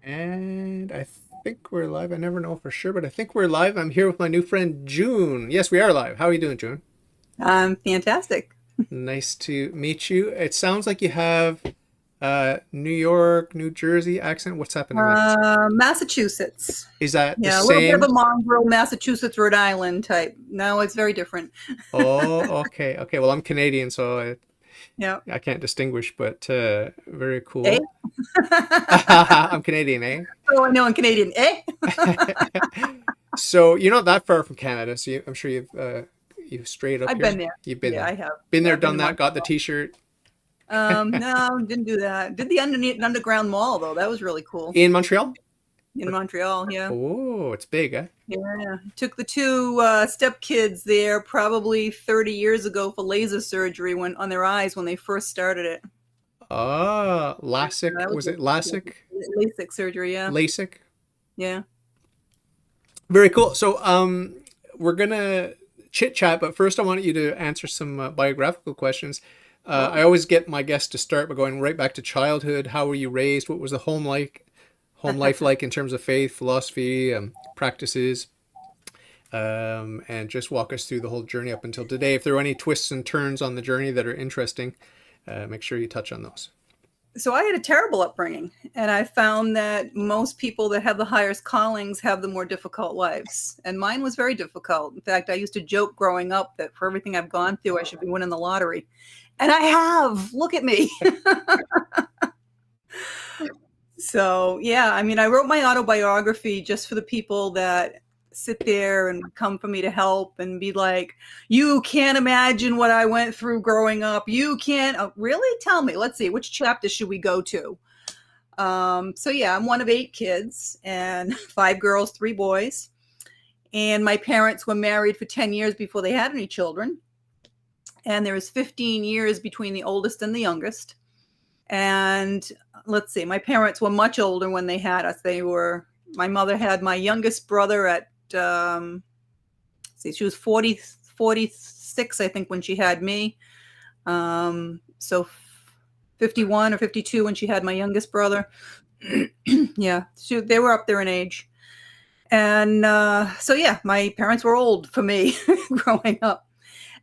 And I think we're live. I never know for sure, but I think we're live. I'm here with my new friend June. Yes, we are live. How are you doing, June? Fantastic. Nice to meet you. It sounds like you have New York, New Jersey accent. What's happening there? Massachusetts. Is that the Yeah, a little bit of same? a mongrel Massachusetts, Rhode Island type. No, it's very different. Oh, okay. Okay. Well, I'm Canadian, so Yeah. I can't distinguish, but very Eh? cool. I'm Canadian, eh? Oh, I know in Canadian. Eh? So you're not that far from Canada, so I'm sure you've strayed up I've been here. there. You've been Yeah, I there, have. been Yeah, there, I've been done to that, got the Montreal. T-shirt No, didn't do that. Did the underground mall though. That was really cool in Montreal. in Montreal. Yeah. Oh, it's big, eh? Yeah. Took the two step kids there probably 30 years ago for laser surgery when on their eyes when they first started it. Ah, Yeah, LASIK. that was Was it LASIK? LASIK surgery. Yeah. LASIK. Yeah. Very cool. So, we're gonna chit chat, but first, I want you to answer some biographical questions. I Oh. always get my guests to start by going right back to childhood. How were you raised? What was the home life like in terms of faith, philosophy, practices, and just walk us through the whole journey up until today. If there are any twists and turns on the journey that are interesting, make sure you touch on those. So I had a terrible upbringing, and I found that most people that have the highest callings have the more difficult lives. And mine was very difficult. In fact, I used to joke growing up that for everything I've gone through, I should be winning the lottery. And I have. Look at me. So, yeah, I mean, I wrote my autobiography just for the people that sit there and come for me to help and be like, you can't imagine what I went through growing up. You can't really tell me. Let's see, which chapter should we go to? So, yeah, I'm one of 8 kids and 5 girls, 3 boys. And my parents were married for 10 years before they had any children. And there was 15 years between the oldest and the youngest. And let's see, my parents were much older when they had us. My mother had my youngest brother at, see, she was 46, I think, when she had me. So 51 or 52 when she had my youngest brother. Yeah, they were up there in age. And so, yeah, my parents were old for me growing up.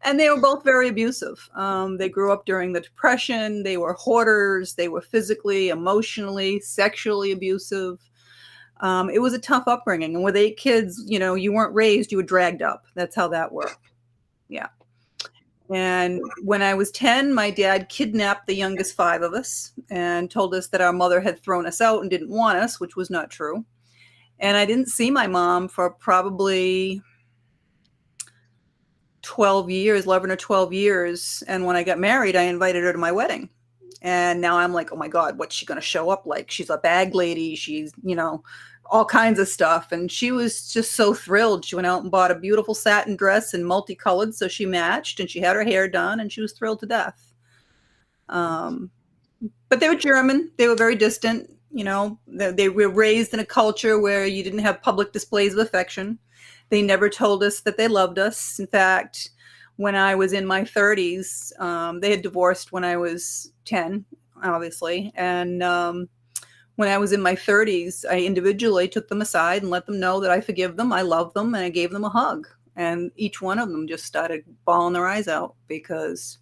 And they were both very abusive. They grew up during the Depression. They were hoarders. They were physically, emotionally, sexually abusive. It was a tough upbringing. And with 8 kids, you weren't raised, you were dragged up. That's how that worked. Yeah. And when I was 10, my dad kidnapped the youngest 5 of us and told us that our mother had thrown us out and didn't want us, which was not true. And I didn't see my mom for probably 12 years, 11 or 12 years. And when I got married, I invited her to my wedding. And now I'm like, oh my God, what's she going to show up like? She's a bag lady. She's, all kinds of stuff. And she was just so thrilled. She went out and bought a beautiful satin dress and multicolored. So she matched and she had her hair done and she was thrilled to death. But they were German. They were very distant. They were raised in a culture where you didn't have public displays of affection. They never told us that they loved us. In fact, when I was in my 30s, they had divorced when I was 10, obviously. And when I was in my 30s, I individually took them aside and let them know that I forgive them, I love them, and I gave them a hug. And each one of them just started bawling their eyes out because,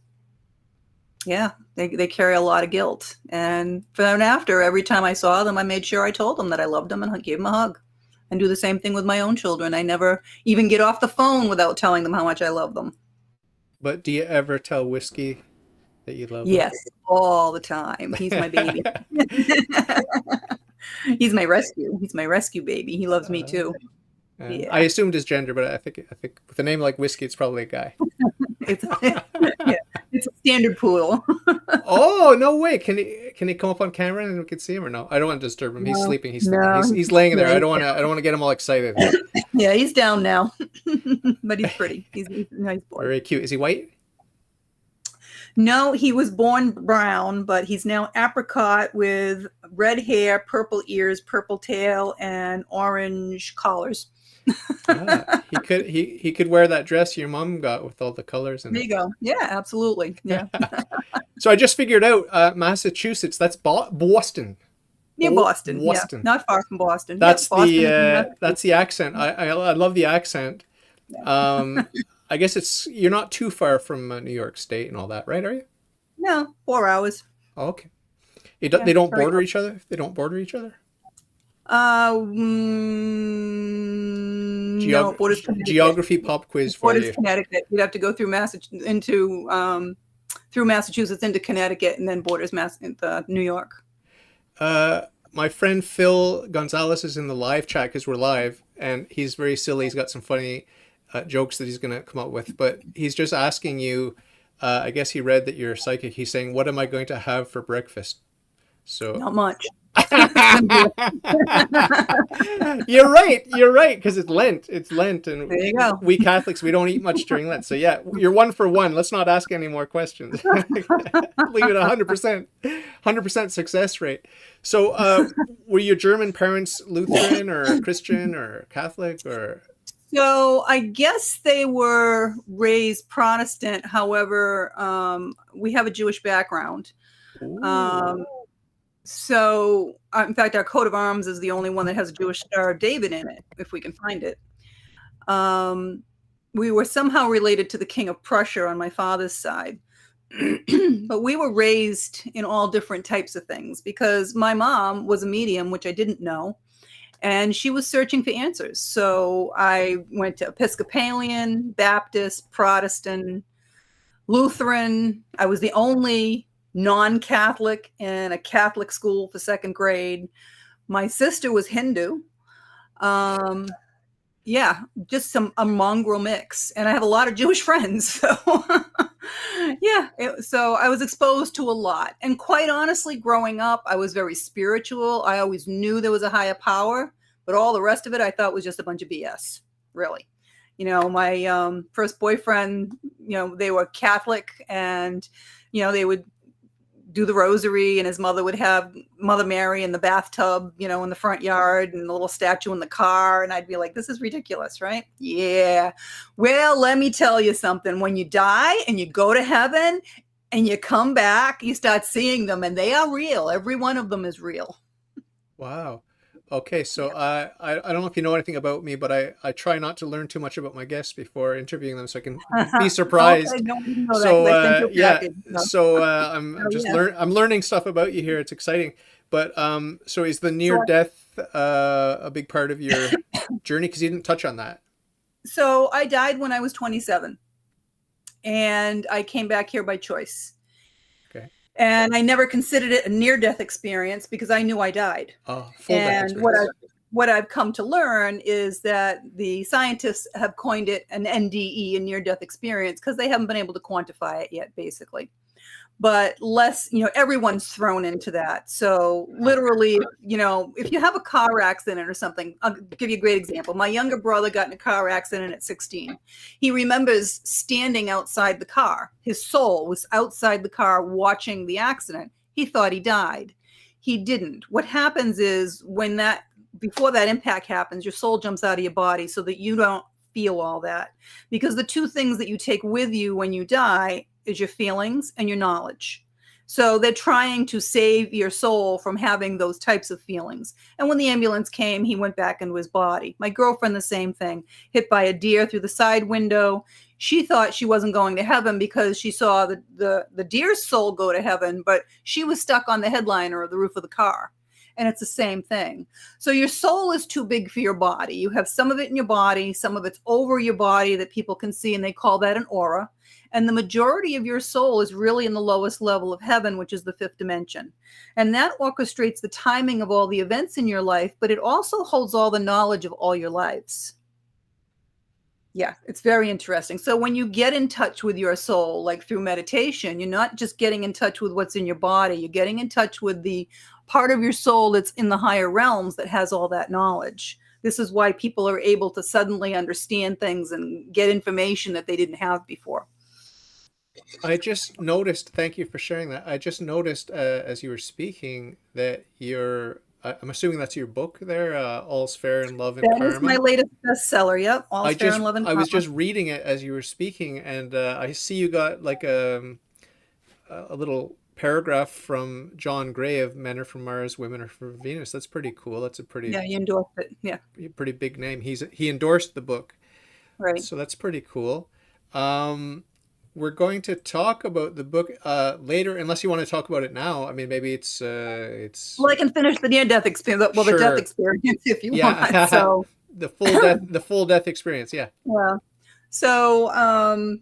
yeah, they carry a lot of guilt. And then after, every time I saw them, I made sure I told them that I loved them and I gave them a hug. And do the same thing with my own children. I never even get off the phone without telling them how much I love them. But do you ever tell Whiskey that you love him? Yes, all the time. He's my baby. He's my rescue. He's my rescue baby. He loves me too. I Yeah. assumed his gender, but I think with a name like Whiskey, it's probably a guy. It's yeah, it's a standard poodle. Oh, no way! Can he come up on camera and we can see him or no? I don't want to disturb him. He's No, sleeping. He's sleeping. no, He's laying there. yeah, I don't want to get him all excited. yeah, he's down now. But he's pretty. He's a nice boy. Very cute. Is he white? No, he was born brown, but he's now apricot with red hair, purple ears, purple tail, and orange collars. He could wear that dress your mom got with all the colors in There it. you go. Yeah, absolutely. Yeah. So I just figured out Massachusetts. That's Boston. Near Boston. Yeah, Boston. not far from Boston. Yep, Boston is in That's Massachusetts. the accent. I love the accent. Um, I guess it's you're not too far from New York State and all that, right? Are you? No, 4 hours. Oh, okay. Yeah, They don't very border close. each other. They don't border each other. No, Borders, Connecticut. Geography pop quiz for Borders, you. Connecticut. You'd have to go through through Massachusetts into Connecticut, and then borders New York. My friend Phil Gonzalez is in the live chat because we're live, and he's very silly. He's got some funny jokes that he's going to come up with, but he's just asking you. I guess he read that you're psychic. He's saying, "What am I going to have for breakfast?" So Not much. It's gonna be you're right. You're right because it's Lent. It's Lent, there. and You go. we Catholics we don't eat much during Lent. So yeah, you're one for one. Let's not ask any more questions. Leave it 100%, 100% success rate. So, were your German parents Lutheran or Christian or Catholic or? So I guess they were raised Protestant. However, we have a Jewish background. Ooh. Um, in fact, our coat of arms is the only one that has a Jewish Star of David in it, if we can find it. We were somehow related to the King of Prussia on my father's side. But we were raised in all different types of things because my mom was a medium, which I didn't know, and she was searching for answers. So I went to Episcopalian, Baptist, Protestant, Lutheran. I was the only non-Catholic in a Catholic school for second grade. My sister was Hindu. Yeah, just a mongrel mix, and I have a lot of Jewish friends. So yeah, so I was exposed to a lot, and quite honestly, growing up, I was very spiritual. I always knew there was a higher power, but all the rest of it I thought was just a bunch of BS, really. My first boyfriend, they were Catholic, and they would do the rosary, and his mother would have Mother Mary in the bathtub, in the front yard, and a little statue in the car. And I'd be like, this is ridiculous, right? Yeah. Well, let me tell you something. When you die and you go to heaven and you come back, you start seeing them, and they are real. Every one of them is real. Wow. Okay, so Yeah. I don't know if you know anything about me, but I try not to learn too much about my guests before interviewing them so I can be Okay, surprised. no, I didn't know that So because I sent you a yeah, package. So, so oh, yeah. I'm learning stuff about you here. It's exciting. But so is the near So, death a big part of your journey? Because you didn't touch on that. so I died when I was 27, and I came back here by choice. Okay. And I never considered it a near-death experience because I knew I died. Full death And experience. what I've come to learn is that the scientists have coined it an NDE, a near-death experience, because they haven't been able to quantify it yet, basically. But everyone's thrown into that. So literally, if you have a car accident or something, I'll give you a great example. My younger brother got in a car accident at 16. He remembers standing outside the car. His soul was outside the car watching the accident. He thought he died. He didn't. What happens is before that impact happens, your soul jumps out of your body so that you don't feel all that. Because the two things that you take with you when you die is your feelings and your knowledge. So they're trying to save your soul from having those types of feelings. And when the ambulance came, he went back into his body. My girlfriend, the same thing, hit by a deer through the side window. She thought she wasn't going to heaven because she saw the deer's soul go to heaven, but she was stuck on the headliner of the roof of the car. And it's the same thing. So your soul is too big for your body. You have some of it in your body, some of it's over your body that people can see, and they call that an aura. And the majority of your soul is really in the lowest level of heaven, which is the fifth dimension. And that orchestrates the timing of all the events in your life, but it also holds all the knowledge of all your lives. Yeah, it's very interesting. So when you get in touch with your soul, like through meditation, you're not just getting in touch with what's in your body, you're getting in touch with the part of your soul that's in the higher realms that has all that knowledge. This is why people are able to suddenly understand things and get information that they didn't have before. I just noticed, thank you for sharing that. I just noticed as you were speaking that I'm assuming that's your book there, All's Fair in Love and That is my Karma. latest bestseller. Yep, All's Fair in Love and I was Karma. just reading it as you were speaking, and I see you got like a little paragraph from John Gray of Men Are From Mars, Women Are From Venus. That's pretty cool. That's a Yeah, you endorsed it. Yeah, pretty big name. He endorsed the book, right. so that's pretty cool. Um, we're going to talk about the book later, unless you want to talk about it now. I mean, maybe it's Well, I can finish the near-death experience. Well, the death sure. experience, if you want. Yeah, So, the full death experience. Yeah. yeah. So,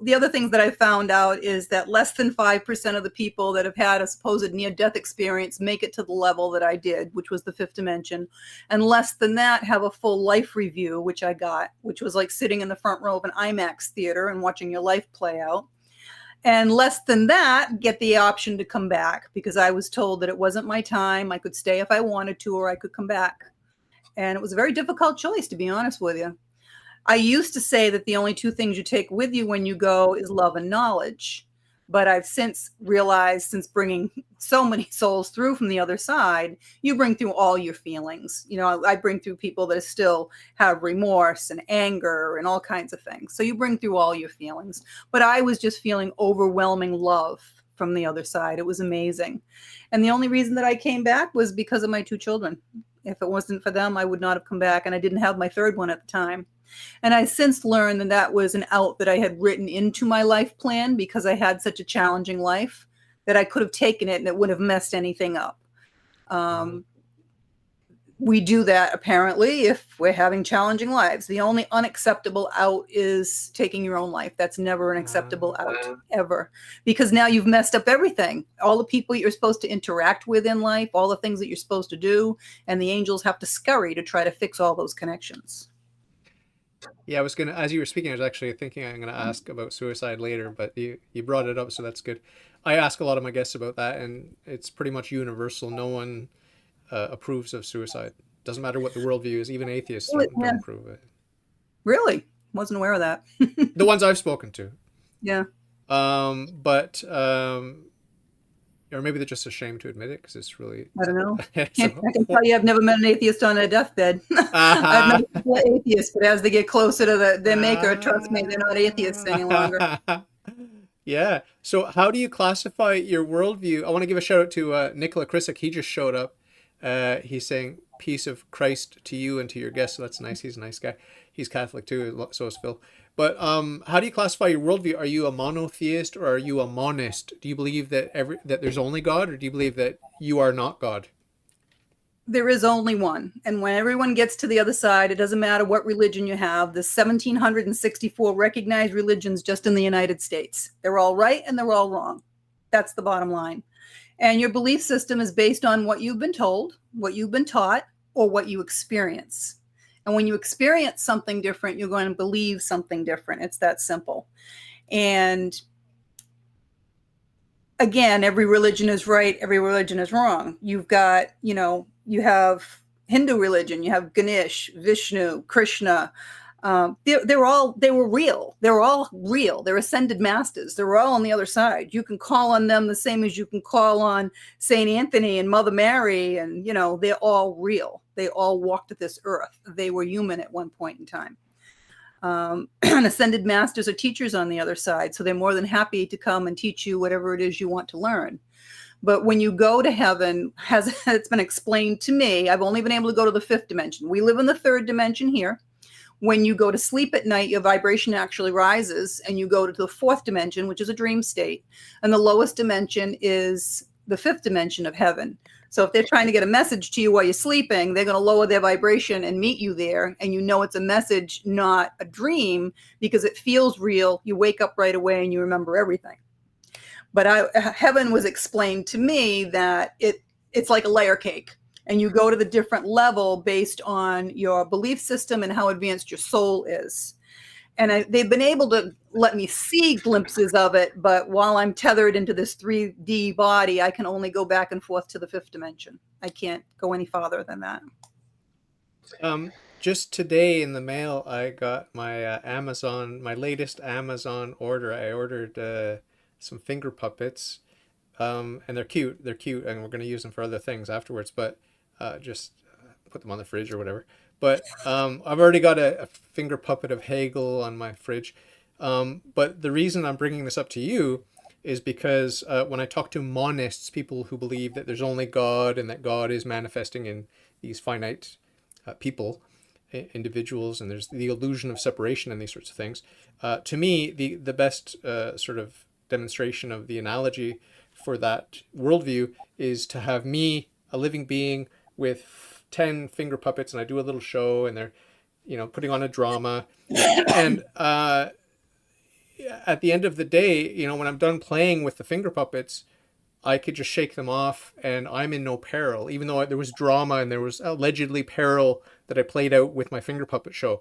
the other things that I found out is that less than 5% of the people that have had a supposed near-death experience make it to the level that I did, which was the fifth dimension. And less than that have a full life review, which I got, which was like sitting in the front row of an IMAX theater and watching your life play out. And less than that get the option to come back because I was told that it wasn't my time. I could stay if I wanted to, or I could come back. And it was a very difficult choice, to be honest with you. I used to say that the only two things you take with you when you go is love and knowledge. But I've since realized, since bringing so many souls through from the other side, you bring through all your feelings. You know, I bring through people that still have remorse and anger and all kinds of things. So you bring through all your feelings. But I was just feeling overwhelming love from the other side. It was amazing. And the only reason that I came back was because of my two children. If it wasn't for them, I would not have come back. And I didn't have my third one at the time. And I since learned that that was an out that I had written into my life plan because I had such a challenging life that I could have taken it and it would have messed anything up. We do that apparently if we're having challenging lives. The only unacceptable out is taking your own life. That's never an acceptable out ever, because now you've messed up everything. All the people you're supposed to interact with in life, all the things that you're supposed to do, and the angels have to scurry to try to fix all those connections. Yeah, I was gonna, as you were speaking, I was actually thinking I'm gonna ask about suicide later, but you brought it up, so that's good. I ask a lot of my guests about that, and it's pretty much universal. No one approves of suicide. Doesn't matter what the worldview is. Even atheists don't Yeah, approve of it. really? Wasn't aware of that. The ones I've spoken to, Yeah. but or maybe they're just ashamed to admit it because it's really I don't know. it's I can tell you I've never met an atheist on a deathbed. I've met people atheists, but as they get closer to their maker, trust me, they're not atheists any longer. Yeah. So how do you classify your worldview? I want to give a shout out to Nicola Krisak. He just showed up. He's saying peace of Christ to you and to your guests. So that's nice. He's a nice guy. He's Catholic too. So is Phil. But how do you classify your worldview? Are you a monotheist or are you a monist? Do you believe that that there's only God, or do you believe that you are not God? There is only one. And when everyone gets to the other side, it doesn't matter what religion you have. There's 1,764 recognized religions just in the United States. They're all right and they're all wrong. That's the bottom line. And your belief system is based on what you've been told, what you've been taught, or what you experience. And when you experience something different, you're going to believe something different. It's that simple. And again, every religion is right, every religion is wrong. You've got, you have Hindu religion, you have Ganesh, Vishnu, Krishna. They were real. They were all real. They're ascended masters. They were all on the other side. You can call on them the same as you can call on Saint Anthony and Mother Mary, and they're all real. They all walked this earth. They were human at one point in time. And ascended masters are teachers on the other side, so they're more than happy to come and teach you whatever it is you want to learn. But when you go to heaven, it's been explained to me, I've only been able to go to the fifth dimension. We live in the third dimension here. When you go to sleep at night, your vibration actually rises and you go to the fourth dimension, which is a dream state. And the lowest dimension is the fifth dimension of heaven. So if they're trying to get a message to you while you're sleeping, they're going to lower their vibration and meet you there. And it's a message, not a dream, because it feels real. You wake up right away and you remember everything. But heaven was explained to me that it's like a layer cake. And you go to the different level based on your belief system and how advanced your soul is. And they've been able to let me see glimpses of it, but while I'm tethered into this 3D body, I can only go back and forth to the fifth dimension. I can't go any farther than that. Just today in the mail, I got my my latest Amazon order. I ordered some finger puppets, and they're cute. They're cute, and we're going to use them for other things afterwards. But just put them on the fridge or whatever. But I've already got a finger puppet of Hegel on my fridge. But the reason I'm bringing this up to you is because when I talk to monists, people who believe that there's only God and that God is manifesting in these finite people, individuals, and there's the illusion of separation and these sorts of things. To me, the best sort of demonstration of the analogy for that worldview is to have me, a living being, with 10 finger puppets, and I do a little show, and they're, putting on a drama, and at the end of the day, when I'm done playing with the finger puppets, I could just shake them off and I'm in no peril, even though there was drama and there was allegedly peril that I played out with my finger puppet show.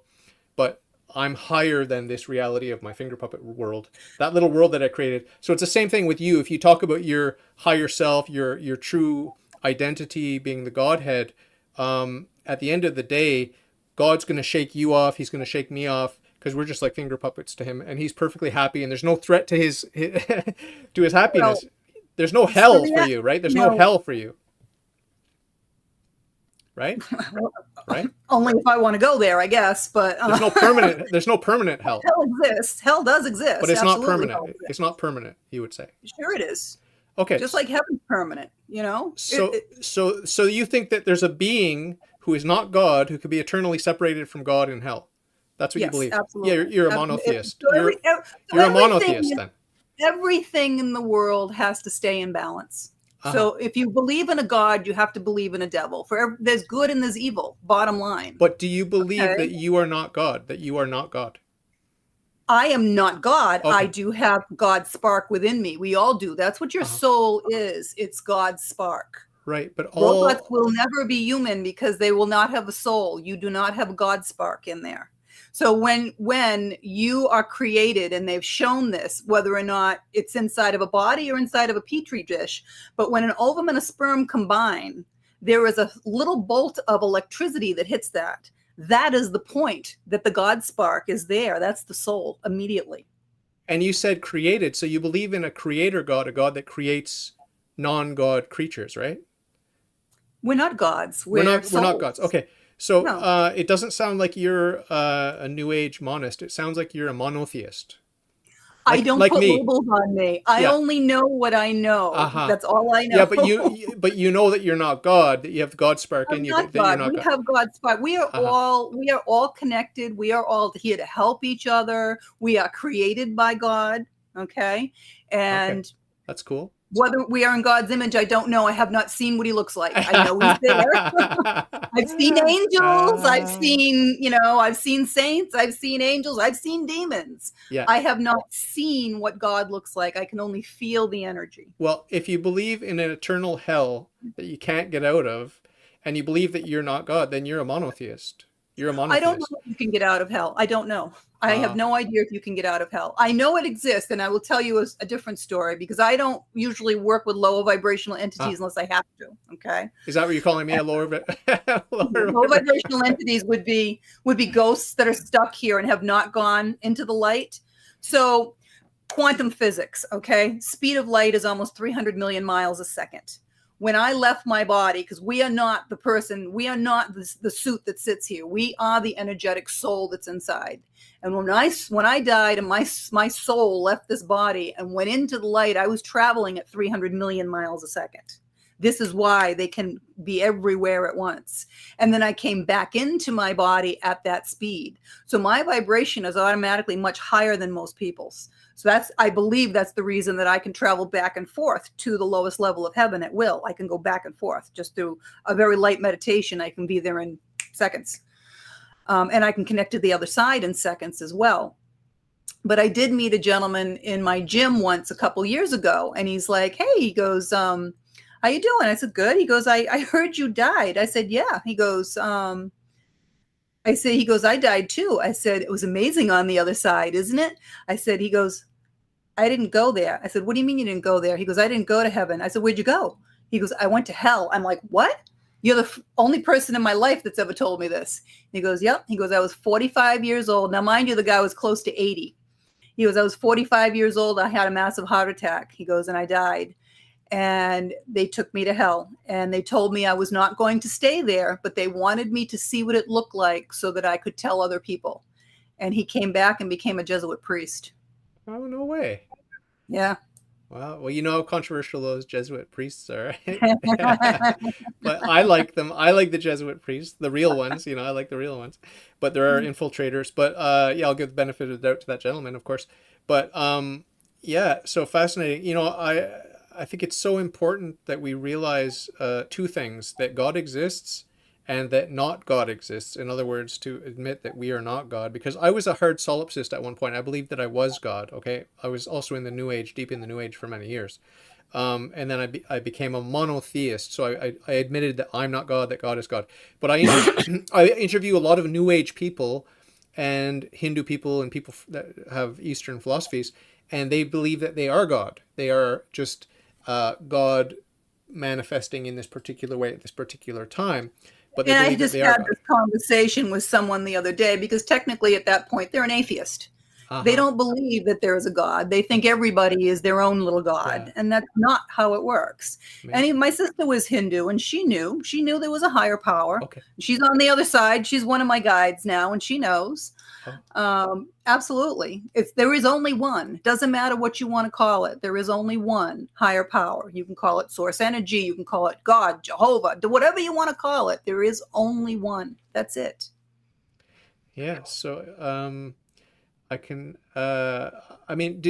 But I'm higher than this reality of my finger puppet world, that little world that I created. So it's the same thing with you. If you talk about your higher self, your true identity being the Godhead, at the end of the day, God's going to shake you off. He's going to shake me off, because we're just like finger puppets to him, and he's perfectly happy, and there's no threat to his to his happiness. Well, there's no hell for you, right? There's no hell for you, right? Right? Only if I want to go there, I guess. But there's no permanent hell. Hell exists. Hell does exist, but it's absolutely not permanent. It's not permanent, you would say. Sure, it is. Okay. Just like heaven's permanent, So you think that there's a being who is not God who could be eternally separated from God in hell? That's what you believe. Absolutely. Yeah, you're a monotheist. You're a monotheist then. Everything in the world has to stay in balance. So if you believe in a God, you have to believe in a devil. There's good and there's evil, bottom line. But do you believe that you are not God, that you are not God? I am not God. Okay. I do have God's spark within me. We all do. That's what your soul is. It's God's spark. Right, but robots will never be human because they will not have a soul. You do not have a God spark in there. So when you are created, and they've shown this, whether or not it's inside of a body or inside of a petri dish, but when an ovum and a sperm combine, there is a little bolt of electricity that hits that. That is the point that the God spark is there. That's the soul immediately. And you said created, so you believe in a creator God, a God that creates non-God creatures, right? We're not gods. We're not gods. Okay. So no. It doesn't sound like you're a New Age monist. It sounds like you're a monotheist. I don't put labels on me. I only know what I know. That's all I know. Yeah, but you know that you're not God. That you have God spark in you. That you're not God. We have God spark. We are all connected. We are all here to help each other. We are created by God. Okay, and that's cool. Whether we are in God's image, I don't know. I have not seen what he looks like. I know he's there. I've seen angels. I've seen saints. I've seen angels. I've seen demons. Yeah. I have not seen what God looks like. I can only feel the energy. Well, if you believe in an eternal hell that you can't get out of, and you believe that you're not God, then you're a monotheist. You're a monotheist. I don't know if you can get out of hell. I don't know. I have no idea if you can get out of hell. I know it exists, and I will tell you a different story, because I don't usually work with lower vibrational entities unless I have to. Okay. Is that what you're calling me? A lower vibrational entities would be ghosts that are stuck here and have not gone into the light. So quantum physics, okay? Speed of light is almost 300 million miles a second. When I left my body, because we are not the person, we are not the suit that sits here. We are the energetic soul that's inside. And when I died and my soul left this body and went into the light, I was traveling at 300 million miles a second. This is why they can be everywhere at once. And then I came back into my body at that speed. So my vibration is automatically much higher than most people's. So I believe that's the reason that I can travel back and forth to the lowest level of heaven at will. I can go back and forth just through a very light meditation. I can be there in seconds. And I can connect to the other side in seconds as well. But I did meet a gentleman in my gym once a couple years ago, and he's like, hey, he goes, how you doing? I said, good. He goes, I heard you died. I said, yeah. He goes, I died too. I said, it was amazing on the other side, isn't it? He goes, I didn't go there. I said, what do you mean you didn't go there? He goes, I didn't go to heaven. I said, where'd you go? He goes, I went to hell. I'm like, what? You're the only person in my life that's ever told me this. He goes, yep. He goes, I was 45 years old. Now, mind you, the guy was close to 80. He goes, I was 45 years old. I had a massive heart attack. He goes, and I died. And they took me to hell. And they told me I was not going to stay there, but they wanted me to see what it looked like so that I could tell other people. And he came back and became a Jesuit priest. Oh, no way. Yeah. Wow. Well, you know how controversial those Jesuit priests are, right? But I like them. I like the Jesuit priests, the real ones. I like the real ones. But there are infiltrators. But yeah, I'll give the benefit of the doubt to that gentleman, of course. But yeah, so fascinating. I think it's so important that we realize two things: that God exists and that not God exists. In other words, to admit that we are not God. Because I was a hard solipsist at one point. I believed that I was God. Okay, I was also in the New Age, deep in the New Age for many years. And then I became a monotheist. So I admitted that I'm not God, that God is God. But I interview a lot of New Age people and Hindu people and people that have Eastern philosophies, and they believe that they are God. They are just God manifesting in this particular way at this particular time, but they And I believe that just they are had God. this conversation with someone the other day because technically at that point they're an atheist. Uh They huh. don't believe that there is a God. They think everybody is their own little Yeah. God, and that's not how it works. And Amazing. my sister was Hindu, and she knew there was a higher power. Okay. She's on the other side. She's one of my guides now, and she knows. Oh, Absolutely, there is only one. Doesn't matter what you want to call it. There is only one higher power. You can call it source energy. You can call it God, Jehovah, whatever you want to call it. There is only one. That's it. yeah. So I can. I mean,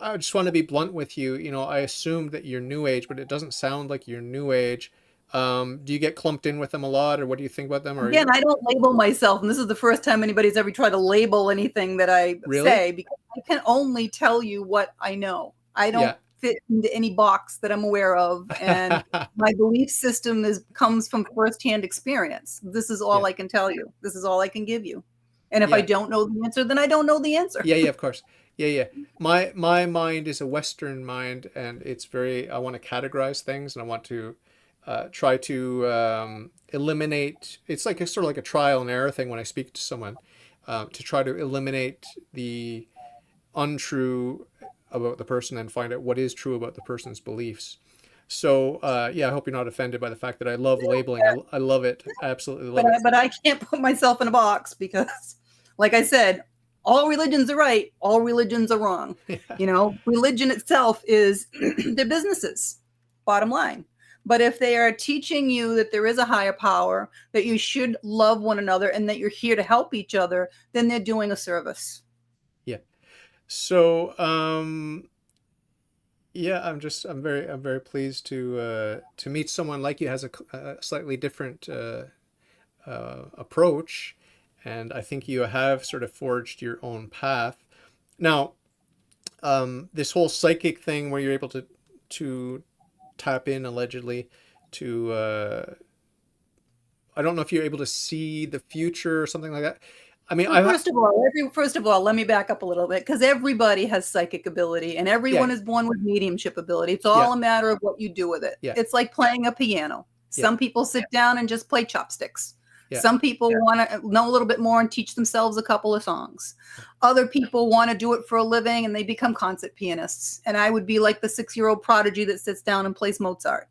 I just want to be blunt with you. I assumed that you're New Age, but it doesn't sound like you're New Age. Do you get clumped in with them a lot, or what do you think about them? Or Again, I don't label myself, and this is the first time anybody's ever tried to label anything that I really? say because I can only tell you what I know. I don't Yeah. fit into any box that I'm aware of, and my belief system comes from firsthand experience. This is Yeah. all I can tell you. This is all I can give you. And if I Yeah. don't know the answer, then I don't know the answer. Yeah. Yeah. Of course. Yeah. Yeah. My mind is a Western mind, and it's very. I want to categorize things, and I want to try to eliminate. It's like a sort of like a trial and error thing when I speak to someone, to try to eliminate the untrue about the person and find out what is true about the person's beliefs. So yeah, I hope you're not offended by the fact that I love labeling. I love it, absolutely but love it. but I can't put myself in a box because, like I said, all religions are right, all religions are wrong. Yeah, Religion itself is their businesses, bottom line. But if they are teaching you that there is a higher power, that you should love one another, and that you're here to help each other, then they're doing a service. yeah. So yeah, I'm very pleased to meet someone like you has a slightly different approach, and I think you have sort of forged your own path. Now, this whole psychic thing where you're able to tap in allegedly to I don't know if you're able to see the future or something like that. I mean, Well, first of all, let me back up a little bit because everybody has psychic ability and yeah, everyone is born with mediumship ability. It's yeah, all a matter of what you do with it. yeah, It's like playing a piano. yeah, Some people sit down and just play chopsticks. yeah, Some people want to know a little bit more and teach themselves a couple of songs. Other people want to do it for a living and they become concert pianists. And I would be like the 6-year-old prodigy that sits down and plays Mozart.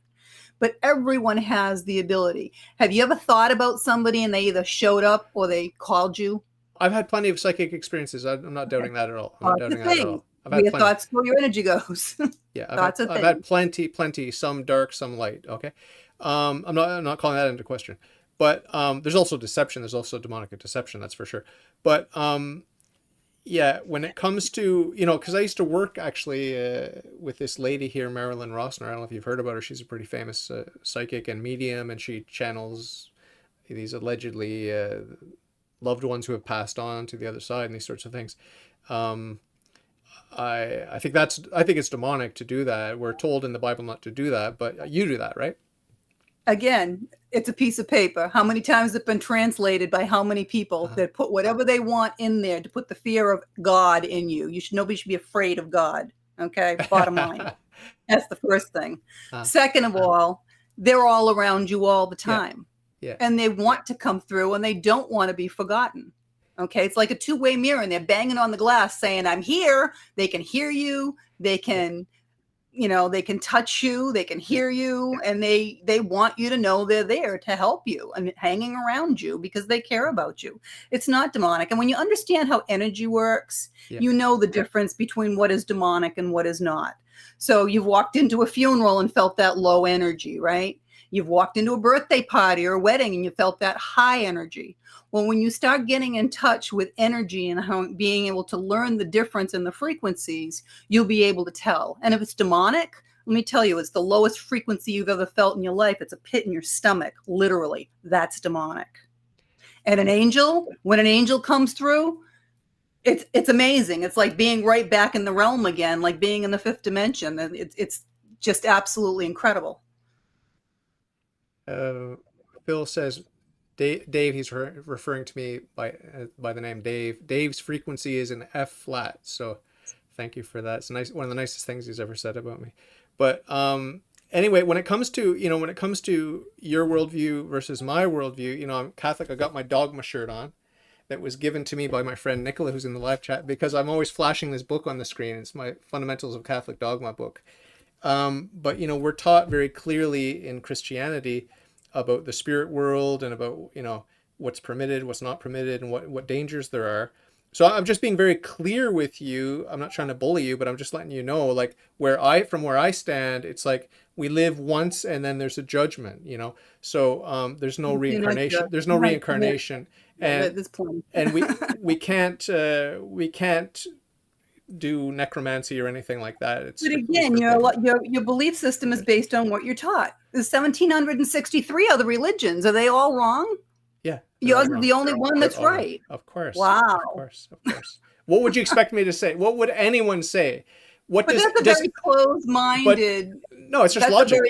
But everyone has the ability. Have you ever thought about somebody and they either showed up or they called you? I've had plenty of psychic experiences. I'm not doubting that at all. I'm not Thoughts a doubting that at thing. all. I've had Where plenty. thoughts go, your energy goes. Yeah, Thoughts a I've had thing. plenty. Some dark, some light. Okay, I'm not calling that into question. But there's also deception. There's also demonic deception. That's for sure. But yeah, when it comes to because I used to work actually with this lady here, Marilyn Rossner. I don't know if you've heard about her. She's a pretty famous psychic and medium, and she channels these allegedly loved ones who have passed on to the other side and these sorts of things. Um, I think I think it's demonic to do that. We're told in the Bible not to do that, but you do that, right? Again, it's a piece of paper. How many times has it been translated by how many people Uh, that put whatever they want in there to put the fear of God in you? Nobody should be afraid of God. Okay, bottom line. That's the first thing. uh, Second of all, they're all around you all the yeah, time. yeah, And they want to come through and they don't want to be forgotten. Okay, it's like a two-way mirror and they're banging on the glass saying, I'm here. They can hear you. They yeah, can, they can touch you. They can hear you. And they want you to know they're there to help you and hanging around you because they care about you. It's not demonic. And when you understand how energy works, yeah, you know the difference between what is demonic and what is not. So you've walked into a funeral and felt that low energy, right? You've walked into a birthday party or a wedding and you felt that high energy. Well, when you start getting in touch with energy and how being able to learn the difference in the frequencies, you'll be able to tell. And if it's demonic, let me tell you, it's the lowest frequency you've ever felt in your life. It's a pit in your stomach, literally. That's demonic. And an angel, when an angel comes through, it's amazing. It's like being right back in the realm again, like being in the fifth dimension. And it's just absolutely incredible. Phil says, Dave, he's referring to me by the name Dave. Dave's frequency is an F flat. So thank you for that. It's nice, one of the nicest things he's ever said about me. But anyway, when it comes to your worldview versus my worldview, I'm Catholic. I got my dogma shirt on that was given to me by my friend Nicola, who's in the live chat, because I'm always flashing this book on the screen. It's my Fundamentals of Catholic Dogma book. But we're taught very clearly in Christianity about the spirit world and about what's permitted, what's not permitted, and what dangers there are. So I'm just being very clear with you. I'm not trying to bully you, but I'm just letting you know, like, from where I stand, it's like we live once and then there's a judgment, So there's no reincarnation. There's no reincarnation, at this point. and we can't do necromancy or anything like that. It's But again, your belief system is based on what you're taught. There's 1,763 other religions. Are they all wrong? Yeah. You're the only one that's right. Of course. Wow. Of course. What would you expect me to say? What would anyone say? But that's a very closed-minded. No, it's just logic.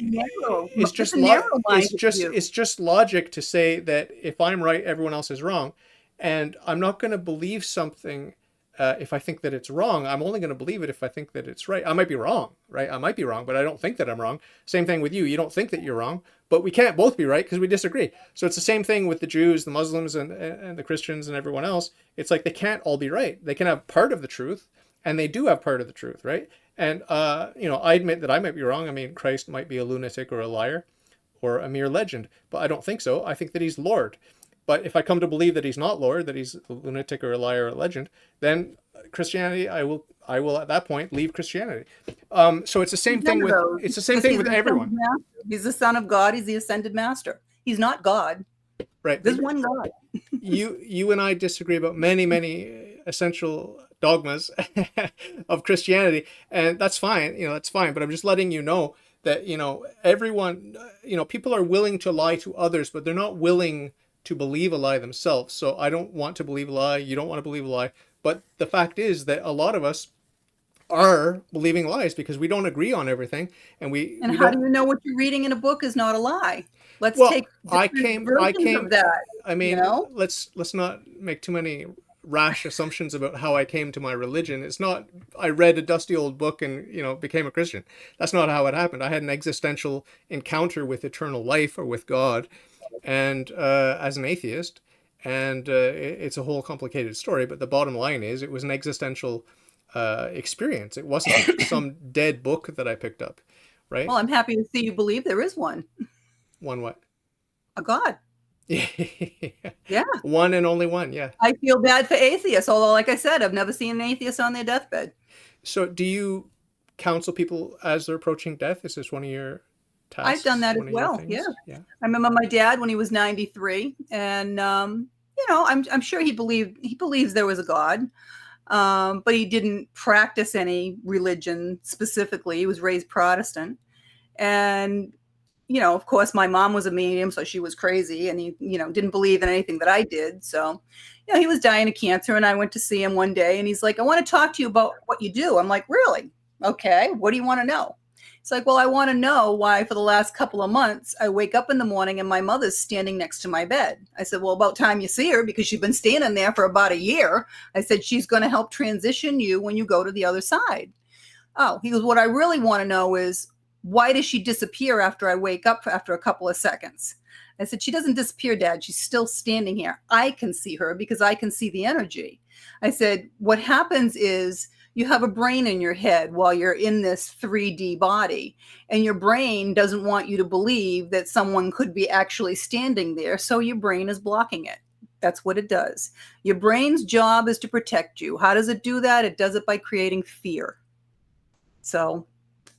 It's just logic to say that if I'm right, everyone else is wrong, and I'm not going to believe something if I think that it's wrong. I'm only going to believe it if I think that it's right. I might be wrong, right? I might be wrong, but I don't think that I'm wrong. Same thing with you. You don't think that you're wrong, but we can't both be right because we disagree. So it's the same thing with the Jews, the Muslims, and the Christians and everyone else. It's like they can't all be right. They can have part of the truth, and they do have part of the truth, right? And, I admit that I might be wrong. I mean, Christ might be a lunatic or a liar or a mere legend, but I don't think so. I think that he's Lord. But if I come to believe that he's not Lord, that he's a lunatic or a liar or a legend, then Christianity, I will at that point leave Christianity. So it's the same thing with everyone. He's the Son of God. He's the ascended master. He's not God. Right. There's one God. you and I disagree about many essential dogmas of Christianity, and that's fine. That's fine. But I'm just letting you know that everyone, people are willing to lie to others, but they're not willing to believe a lie themselves. So I don't want to believe a lie. You don't want to believe a lie. But the fact is that a lot of us are believing lies because we don't agree on everything, and how do you know what you're reading in a book is not a lie? Let's take versions of that. I mean, let's not make too many rash assumptions about how I came to my religion. It's not I read a dusty old book and became a Christian. That's not how it happened. I had an existential encounter with eternal life or with God, and as an atheist, and it's a whole complicated story. But the bottom line is, it was an existential experience. It wasn't some dead book that I picked up, right? Well, I'm happy to see you believe there is one. One what? A God. Yeah. One and only one, yeah. I feel bad for atheists, although, like I said, I've never seen an atheist on their deathbed. So do you counsel people as they're approaching death? Is this one of your tasks? I've done that as well, yeah. I remember my dad when he was 93, and, I'm sure he believes there was a God, but he didn't practice any religion specifically. He was raised Protestant. And of course, my mom was a medium, so she was crazy, and he, didn't believe in anything that I did. So, he was dying of cancer, and I went to see him one day, and he's like, "I want to talk to you about what you do." I'm like, "Really? Okay. What do you want to know?" It's like, "Well, I want to know why for the last couple of months, I wake up in the morning and my mother's standing next to my bed." I said, "Well, about time you see her, because she's been standing there for about a year." I said, "She's going to help transition you when you go to the other side." Oh, he goes, "What I really want to know is, why does she disappear after I wake up after a couple of seconds?" I said, "She doesn't disappear, Dad. She's still standing here. I can see her because I can see the energy." I said, "What happens is you have a brain in your head while you're in this 3D body, and your brain doesn't want you to believe that someone could be actually standing there. So your brain is blocking it. That's what it does. Your brain's job is to protect you. How does it do that? It does it by creating fear." So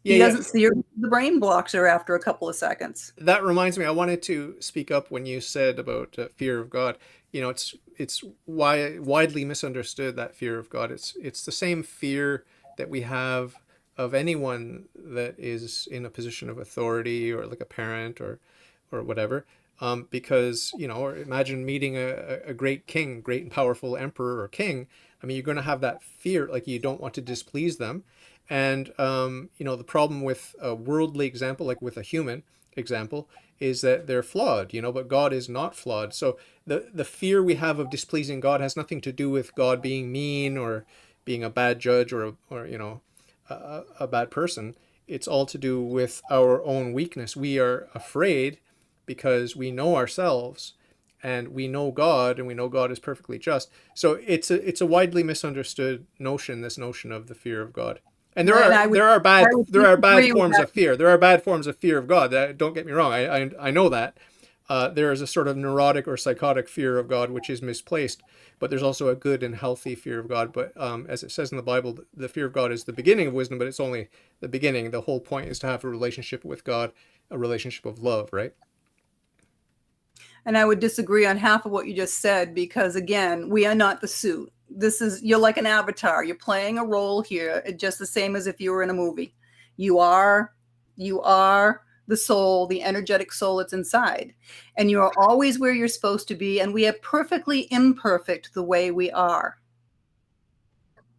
Yeah, He yeah. doesn't see her. The brain blocks her after a couple of seconds. That reminds me, I wanted to speak up when you said about fear of God. You know, it's widely misunderstood, that fear of God. It's the same fear that we have of anyone that is in a position of authority, or like a parent, or whatever. Because, you know, or imagine meeting a great king, great and powerful emperor or king. I mean, you're going to have that fear, like you don't want to displease them. And you know, the problem with a worldly example, like with a human example, is that they're flawed, you know, but God is not flawed. So the fear we have of displeasing God has nothing to do with God being mean, or being a bad judge, or you know, a bad person. It's all to do with our own weakness. We are afraid because we know ourselves, and we know God, and we know God is perfectly just. So it's a widely misunderstood notion, this notion of the fear of God. And there And are there are I bad would there are bad disagree with forms that. of fear. There are bad forms of fear of God. Don't get me wrong. I know that. There is a sort of neurotic or psychotic fear of God, which is misplaced. But there's also a good and healthy fear of God. But as it says in the Bible, the fear of God is the beginning of wisdom, but it's only the beginning. The whole point is to have a relationship with God, a relationship of love, right? And I would disagree on half of what you just said because, again, we are not the suit. This is, you're like an avatar. You're playing a role here, just the same as if you were in a movie. You are, you are the soul, the energetic soul that's inside. And you are always where you're supposed to be. And we are perfectly imperfect the way we are.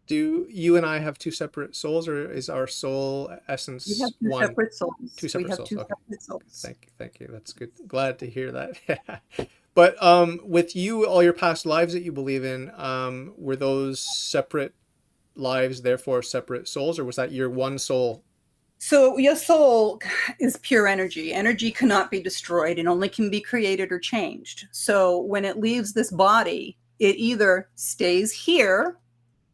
Do you and I have two separate souls, or is our soul We have essence two one? separate Two souls. We separate have souls. two Okay. separate souls. Thank you. That's good. Glad to hear that. But with you, all your past lives that you believe in, were those separate lives, therefore separate souls, or was that your one soul? So your soul is pure energy. Energy cannot be destroyed and only can be created or changed. So when it leaves this body, it either stays here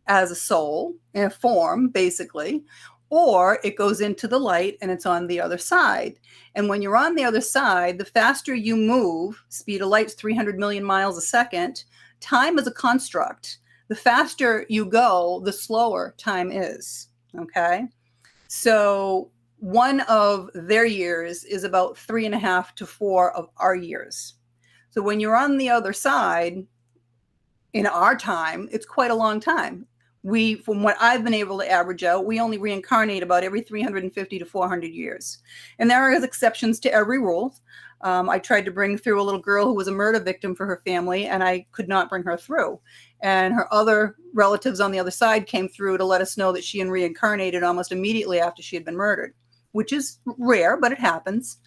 as a soul in a form, basically, or it goes into the light and it's on the other side. And when you're on the other side, the faster you move, speed of light's 300 million miles a second, time is a construct. The faster you go, the slower time is. Okay. So one of their years is about 3.5 to 4 of our years. So when you're on the other side, in our time, it's quite a long time. We, from what I've been able to average out, we only reincarnate about every 350 to 400 years. And there are exceptions to every rule. I tried to bring through a little girl who was a murder victim for her family, and I could not bring her through. And her other relatives on the other side came through to let us know that she had reincarnated almost immediately after she had been murdered, which is rare, but it happens.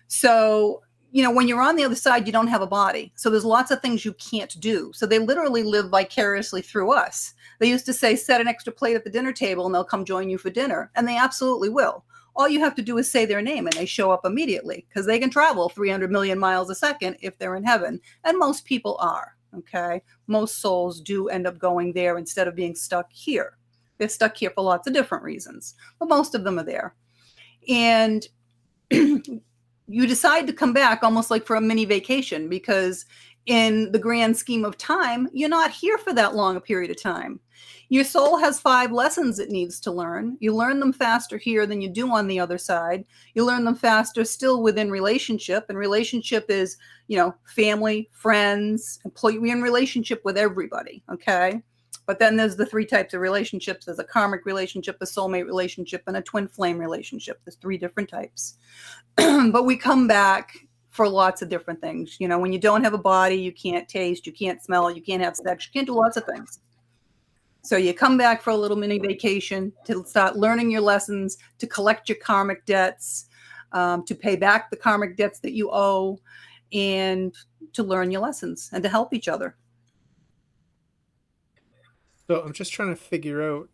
So, you know, when you're on the other side, you don't have a body. So there's lots of things you can't do. So they literally live vicariously through us. They used to say, set an extra plate at the dinner table and they'll come join you for dinner. And they absolutely will. All you have to do is say their name and they show up immediately because they can travel 300 million miles a second if they're in heaven. And most people are. Okay. Most souls do end up going there instead of being stuck here. They're stuck here for lots of different reasons, but most of them are there. And you decide to come back almost like for a mini vacation because in the grand scheme of time, you're not here for that long a period of time. Your soul has 5 lessons it needs to learn. You learn them faster here than you do on the other side. You learn them faster still within relationship, and relationship is, you know, family, friends, employee. We're in relationship with everybody, okay? But then there's the 3 types of relationships. There's a karmic relationship, a soulmate relationship, and a twin flame relationship. There's 3 different types. But we come back for lots of different things. You know, when you don't have a body, you can't taste, you can't smell, you can't have sex, you can't do lots of things. So you come back for a little mini vacation to start learning your lessons, to collect your karmic debts, to pay back the karmic debts that you owe, and to learn your lessons and to help each other. So I'm just trying to figure out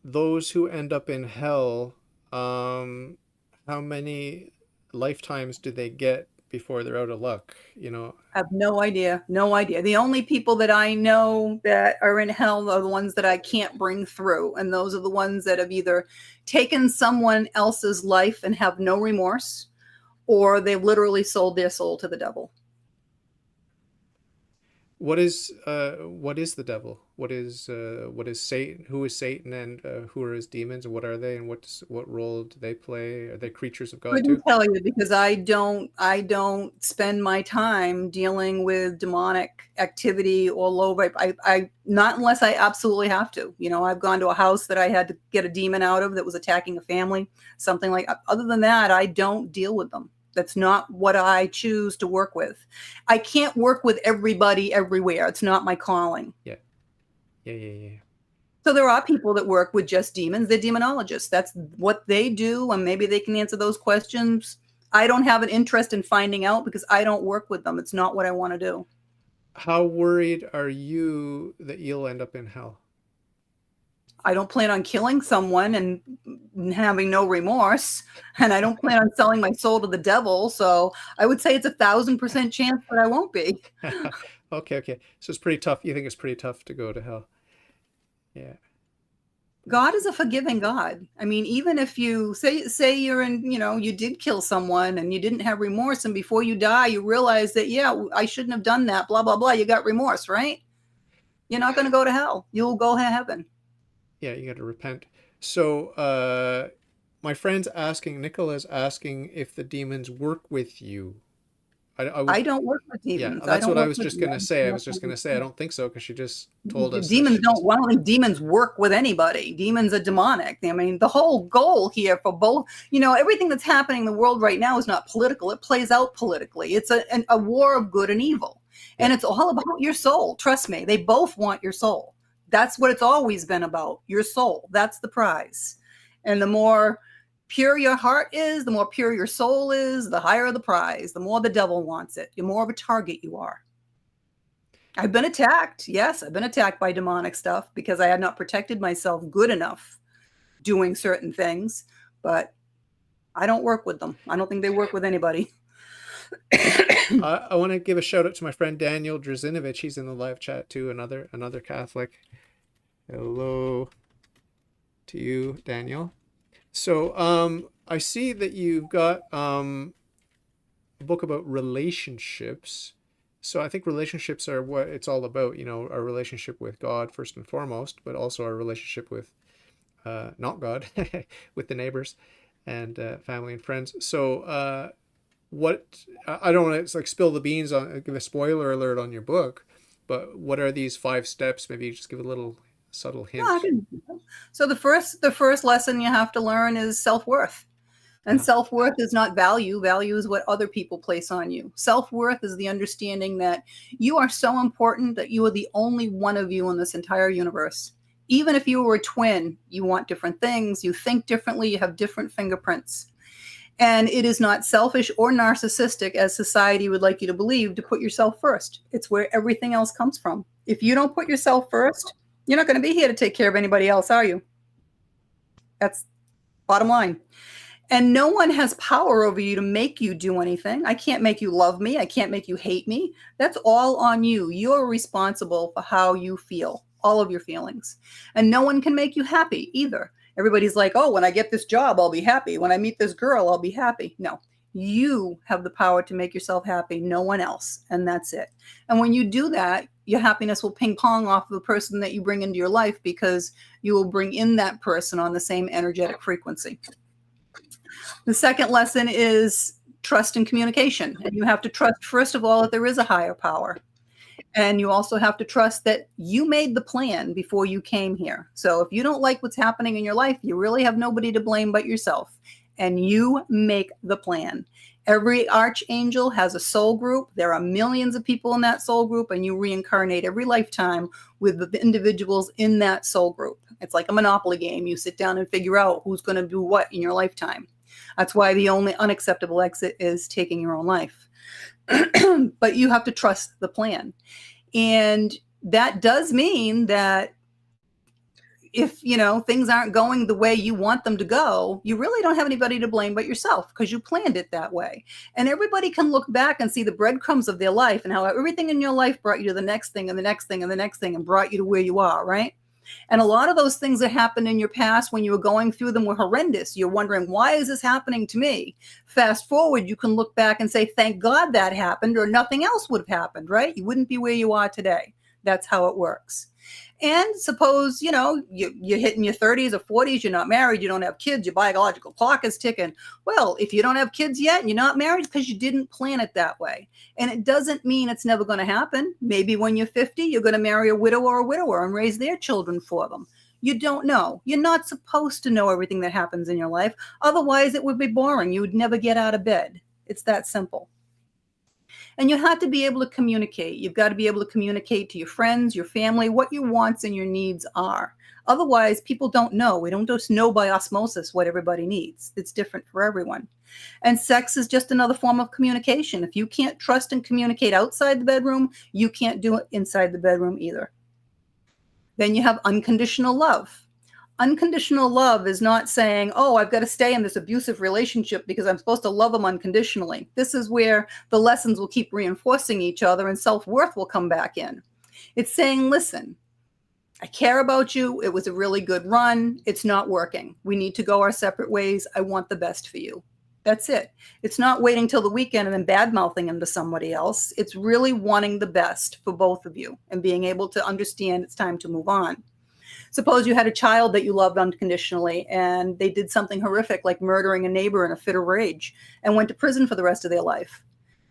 those who end up in hell, how many lifetimes do they get before they're out of luck? You know, I have no idea. No idea. The only people that I know that are in hell are the ones that I can't bring through. And those are the ones that have either taken someone else's life and have no remorse, or they've literally sold their soul to the devil. what is the devil? What is Satan? Who is Satan, and who are his demons, and what are they, and what role do they play? Are they creatures of God Couldn't too? tell you because I don't spend my time dealing with demonic activity or low vibe. I not unless I absolutely have to. I've gone to a house that I had to get a demon out of that was attacking a family, something like. Other than that, I don't deal with them. That's not what I choose to work with. I can't work with everybody everywhere. It's not my calling. Yeah, yeah. So there are people that work with just demons. They're demonologists. That's what they do, and maybe they can answer those questions. I don't have an interest in finding out because I don't work with them. It's not what I want to do. How worried are you that you'll end up in hell? I don't plan on killing someone and having no remorse, and I don't plan on selling my soul to the devil. So I would say it's 1,000% chance that I won't be. Okay. So it's pretty tough. You think it's pretty tough to go to hell? Yeah. God is a forgiving God. I mean, even if you say you're you did kill someone and you didn't have remorse, and before you die, you realize that, yeah, I shouldn't have done that, blah, blah, blah. You got remorse, right? You're not going to go to hell. You'll go to heaven. Yeah, you got to repent. So, my friend's asking, Nicola's asking if the demons work with you. I would, I don't work with yeah, demons. I that's don't what I work was with just gonna demons. say. I was just gonna say I don't think so because she just told us that Demons she don't. doesn't. I don't think demons work with anybody. Demons are demonic. I mean, the whole goal here for both, everything that's happening in the world right now is not political. It plays out politically. It's a war of good and evil, Yeah, and it's all about your soul. Trust me, they both want your soul. That's what it's always been about. Your soul. That's the prize, and the more pure your heart is, the more pure your soul is, the higher the prize. The more the devil wants it, the more of a target you are. I've been attacked. Yes, I've been attacked by demonic stuff because I had not protected myself good enough doing certain things, but I don't work with them. I don't think they work with anybody. I want to give a shout out to my friend Daniel Drazinovich. He's in the live chat too. Another Catholic. Hello to you, Daniel. So, I see that you've got a book about relationships. So I think relationships are what it's all about. Our relationship with God first and foremost, but also our relationship with not God, with the neighbors and family and friends. So what I don't want to like spill the beans on give a spoiler alert on your book, but what are these 5 steps? Maybe you just give a little subtle hint. So the first lesson you have to learn is self-worth. And Uh-huh. self-worth is not value. Value is what other people place on you. Self-worth is the understanding that you are so important that you are the only one of you in this entire universe. Even if you were a twin, you want different things, you think differently, you have different fingerprints. And it is not selfish or narcissistic, as society would like you to believe, to put yourself first. It's where everything else comes from. If you don't put yourself first, you're not going to be here to take care of anybody else, are you? That's bottom line. And no one has power over you to make you do anything. I can't make you love me. I can't make you hate me. That's all on you. You're responsible for how you feel, all of your feelings. And no one can make you happy either. Everybody's like, oh, when I get this job, I'll be happy. When I meet this girl, I'll be happy. No, you have the power to make yourself happy, no one else. And that's it. And when you do that, your happiness will ping pong off of the person that you bring into your life because you will bring in that person on the same energetic frequency. The second lesson is trust and communication. And you have to trust, first of all, that there is a higher power. And you also have to trust that you made the plan before you came here. So if you don't like what's happening in your life, you really have nobody to blame but yourself. And you make the plan. Every archangel has a soul group. There are millions of people in that soul group, and you reincarnate every lifetime with the individuals in that soul group. It's like a Monopoly game. You sit down and figure out who's going to do what in your lifetime. That's why the only unacceptable exit is taking your own life. But you have to trust the plan. And that does mean that if, things aren't going the way you want them to go, you really don't have anybody to blame but yourself because you planned it that way. And everybody can look back and see the breadcrumbs of their life and how everything in your life brought you to the next thing and the next thing and the next thing and brought you to where you are, right? And a lot of those things that happened in your past when you were going through them were horrendous. You're wondering, why is this happening to me? Fast forward, you can look back and say, thank God that happened, or nothing else would have happened, right? You wouldn't be where you are today. That's how it works. And suppose, you're hitting your 30s or 40s, you're not married, you don't have kids, your biological clock is ticking. Well, if you don't have kids yet and you're not married, because you didn't plan it that way. And it doesn't mean it's never going to happen. Maybe when you're 50, you're going to marry a widow or a widower and raise their children for them. You don't know. You're not supposed to know everything that happens in your life. Otherwise, it would be boring. You would never get out of bed. It's that simple. And you have to be able to communicate. You've got to be able to communicate to your friends, your family, what your wants and your needs are. Otherwise, people don't know. We don't just know by osmosis what everybody needs. It's different for everyone. And sex is just another form of communication. If you can't trust and communicate outside the bedroom, you can't do it inside the bedroom either. Then you have unconditional love. Unconditional love is not saying, oh, I've got to stay in this abusive relationship because I'm supposed to love them unconditionally. This is where the lessons will keep reinforcing each other and self-worth will come back in. It's saying, listen, I care about you. It was a really good run. It's not working. We need to go our separate ways. I want the best for you. That's it. It's not waiting till the weekend and then bad-mouthing him to somebody else. It's really wanting the best for both of you and being able to understand it's time to move on. Suppose you had a child that you loved unconditionally and they did something horrific like murdering a neighbor in a fit of rage and went to prison for the rest of their life.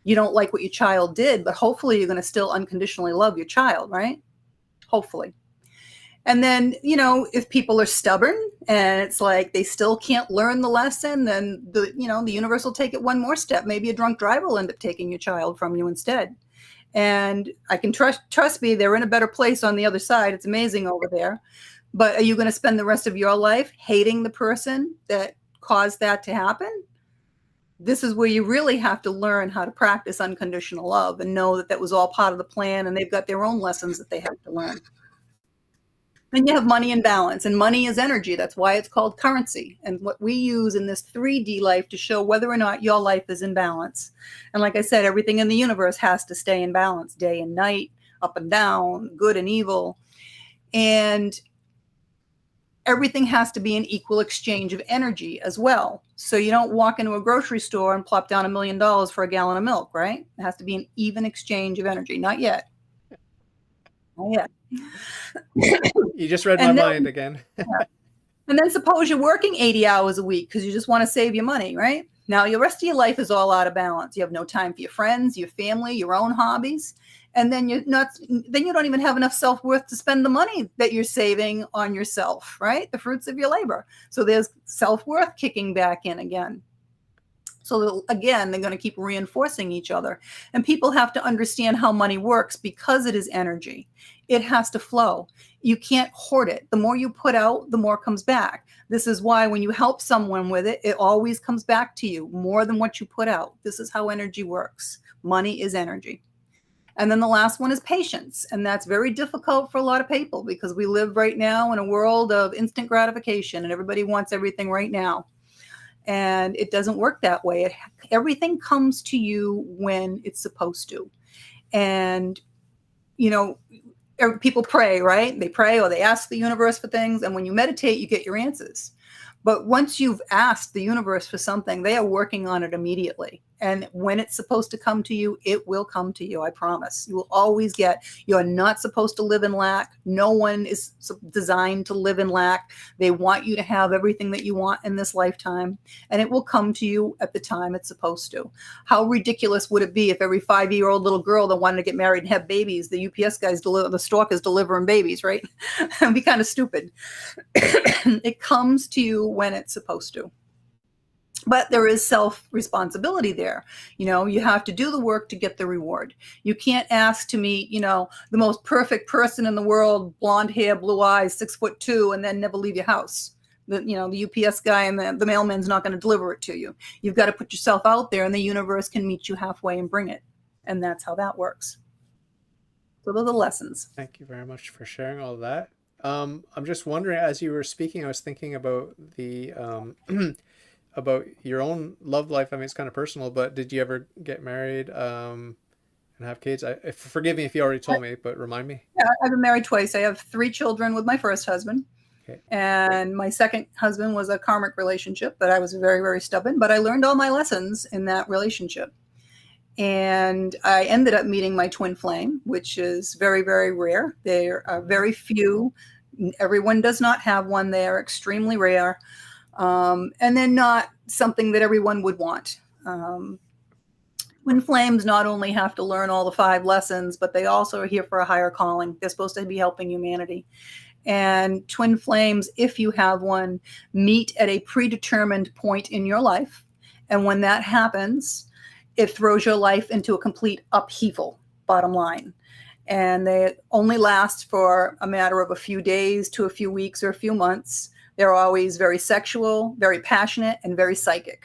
You don't like what your child did, but hopefully you're going to still unconditionally love your child, right? Hopefully. And then, if people are stubborn and it's like they still can't learn the lesson, then the universe will take it one more step. Maybe a drunk driver will end up taking your child from you instead. And I can trust me, they're in a better place on the other side. It's amazing over there. But are you going to spend the rest of your life hating the person that caused that to happen? This is where you really have to learn how to practice unconditional love and know that that was all part of the plan and they've got their own lessons that they have to learn. Then you have money and balance, and money is energy. That's why it's called currency. And what we use in this 3D life to show whether or not your life is in balance. And like I said, everything in the universe has to stay in balance, day and night, up and down, good and evil. And everything has to be an equal exchange of energy as well. So you don't walk into a grocery store and plop down $1 million for a gallon of milk, right? It has to be an even exchange of energy. Not yet. Not yet. You just read my mind again. And then suppose you're working 80 hours a week because you just want to save your money, right? Now, the rest of your life is all out of balance. You have no time for your friends, your family, your own hobbies. And then you don't even have enough self-worth to spend the money that you're saving on yourself, right? The fruits of your labor. So there's self-worth kicking back in again. So again, they're going to keep reinforcing each other. And people have to understand how money works because it is energy. It has to flow. You can't hoard it. The more you put out, the more comes back. This is why when you help someone with it, it always comes back to you more than what you put out. This is how energy works. Money is energy. And then the last one is patience. And that's very difficult for a lot of people because we live right now in a world of instant gratification and everybody wants everything right now. And it doesn't work that way. Everything comes to you when it's supposed to. And, people pray, right? They pray or they ask the universe for things. And when you meditate, you get your answers. But once you've asked the universe for something, they are working on it immediately. And when it's supposed to come to you, it will come to you, I promise. You will always you're not supposed to live in lack. No one is designed to live in lack. They want you to have everything that you want in this lifetime, and it will come to you at the time it's supposed to. How ridiculous would it be if every 5-year-old little girl that wanted to get married and have babies, the UPS guys the stalkers delivering babies, right? It'd be kind of stupid. It comes to you when it's supposed to. But there is self-responsibility there. You have to do the work to get the reward. You can't ask to meet, the most perfect person in the world, blonde hair, blue eyes, 6'2", and then never leave your house. The UPS guy and the mailman's not going to deliver it to you. You've got to put yourself out there and the universe can meet you halfway and bring it. And that's how that works. So those are the lessons. Thank you very much for sharing all that. I'm just wondering, as you were speaking, I was thinking about the about your own love life. I mean, it's kind of personal, but did you ever get married? and have kids? Forgive me if you already told me, but remind me. Yeah, I've been married twice. I have 3 children with my first husband. Okay. And my second husband was a karmic relationship, but I was very, very stubborn. But I learned all my lessons in that relationship. And I ended up meeting my twin flame, which is very, very rare. There are very few. Everyone does not have one. They are extremely rare. And they're not something that everyone would want. Twin flames not only have to learn all the 5 lessons, but they also are here for a higher calling. They're supposed to be helping humanity. And twin flames, if you have one, meet at a predetermined point in your life. And when that happens, it throws your life into a complete upheaval, bottom line. And they only last for a matter of a few days to a few weeks or a few months. They're always very sexual, very passionate, and very psychic.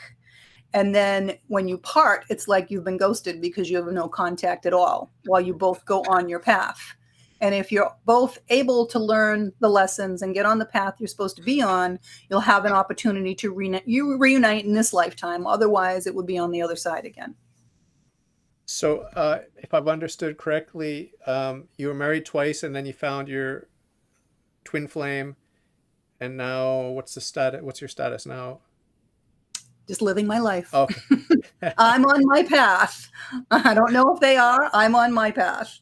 And then when you part, it's like you've been ghosted because you have no contact at all while you both go on your path. And if you're both able to learn the lessons and get on the path you're supposed to be on, you'll have an opportunity to reunite in this lifetime. Otherwise, it would be on the other side again. So, if I've understood correctly, you were married twice, and then you found your twin flame, and now what's the status? What's your status now? Just living my life. Okay. I'm on my path. I don't know if they are. I'm on my path.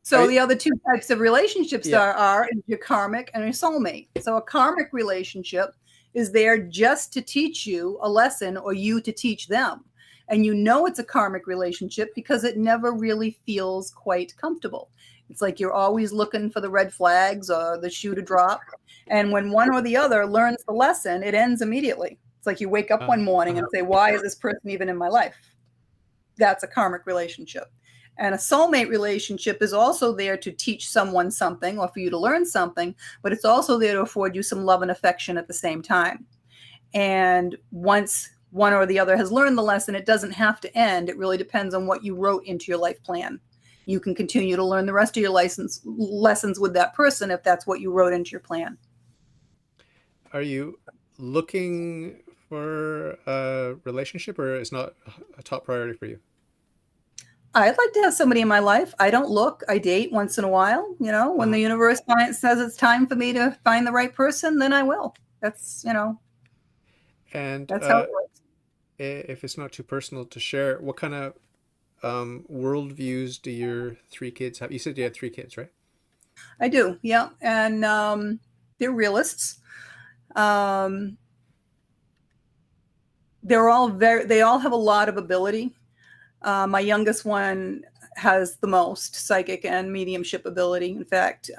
So the other 2 types of relationships are your karmic and your soulmate. So a karmic relationship is there just to teach you a lesson or you to teach them. And you know it's a karmic relationship because it never really feels quite comfortable. It's like you're always looking for the red flags or the shoe to drop. And when one or the other learns the lesson, it ends immediately. It's like you wake up one morning and say, why is this person even in my life? That's a karmic relationship. And a soulmate relationship is also there to teach someone something or for you to learn something, but it's also there to afford you some love and affection at the same time. And once one or the other has learned the lesson, it doesn't have to end. It really depends on what you wrote into your life plan. You can continue to learn the rest of your lessons with that person if that's what you wrote into your plan. Are you looking for a relationship, or is not a top priority for you? I'd like to have somebody in my life. I don't look. I date once in a while. You know, when the universe says it's time for me to find the right person, then I will. That's, And that's how it works. if it's not too personal to share, what kind of worldviews do your 3 kids have? You said you had 3 kids, right? I do, yeah. And they're realists. They all have a lot of ability. My youngest one has the most psychic and mediumship ability. In fact,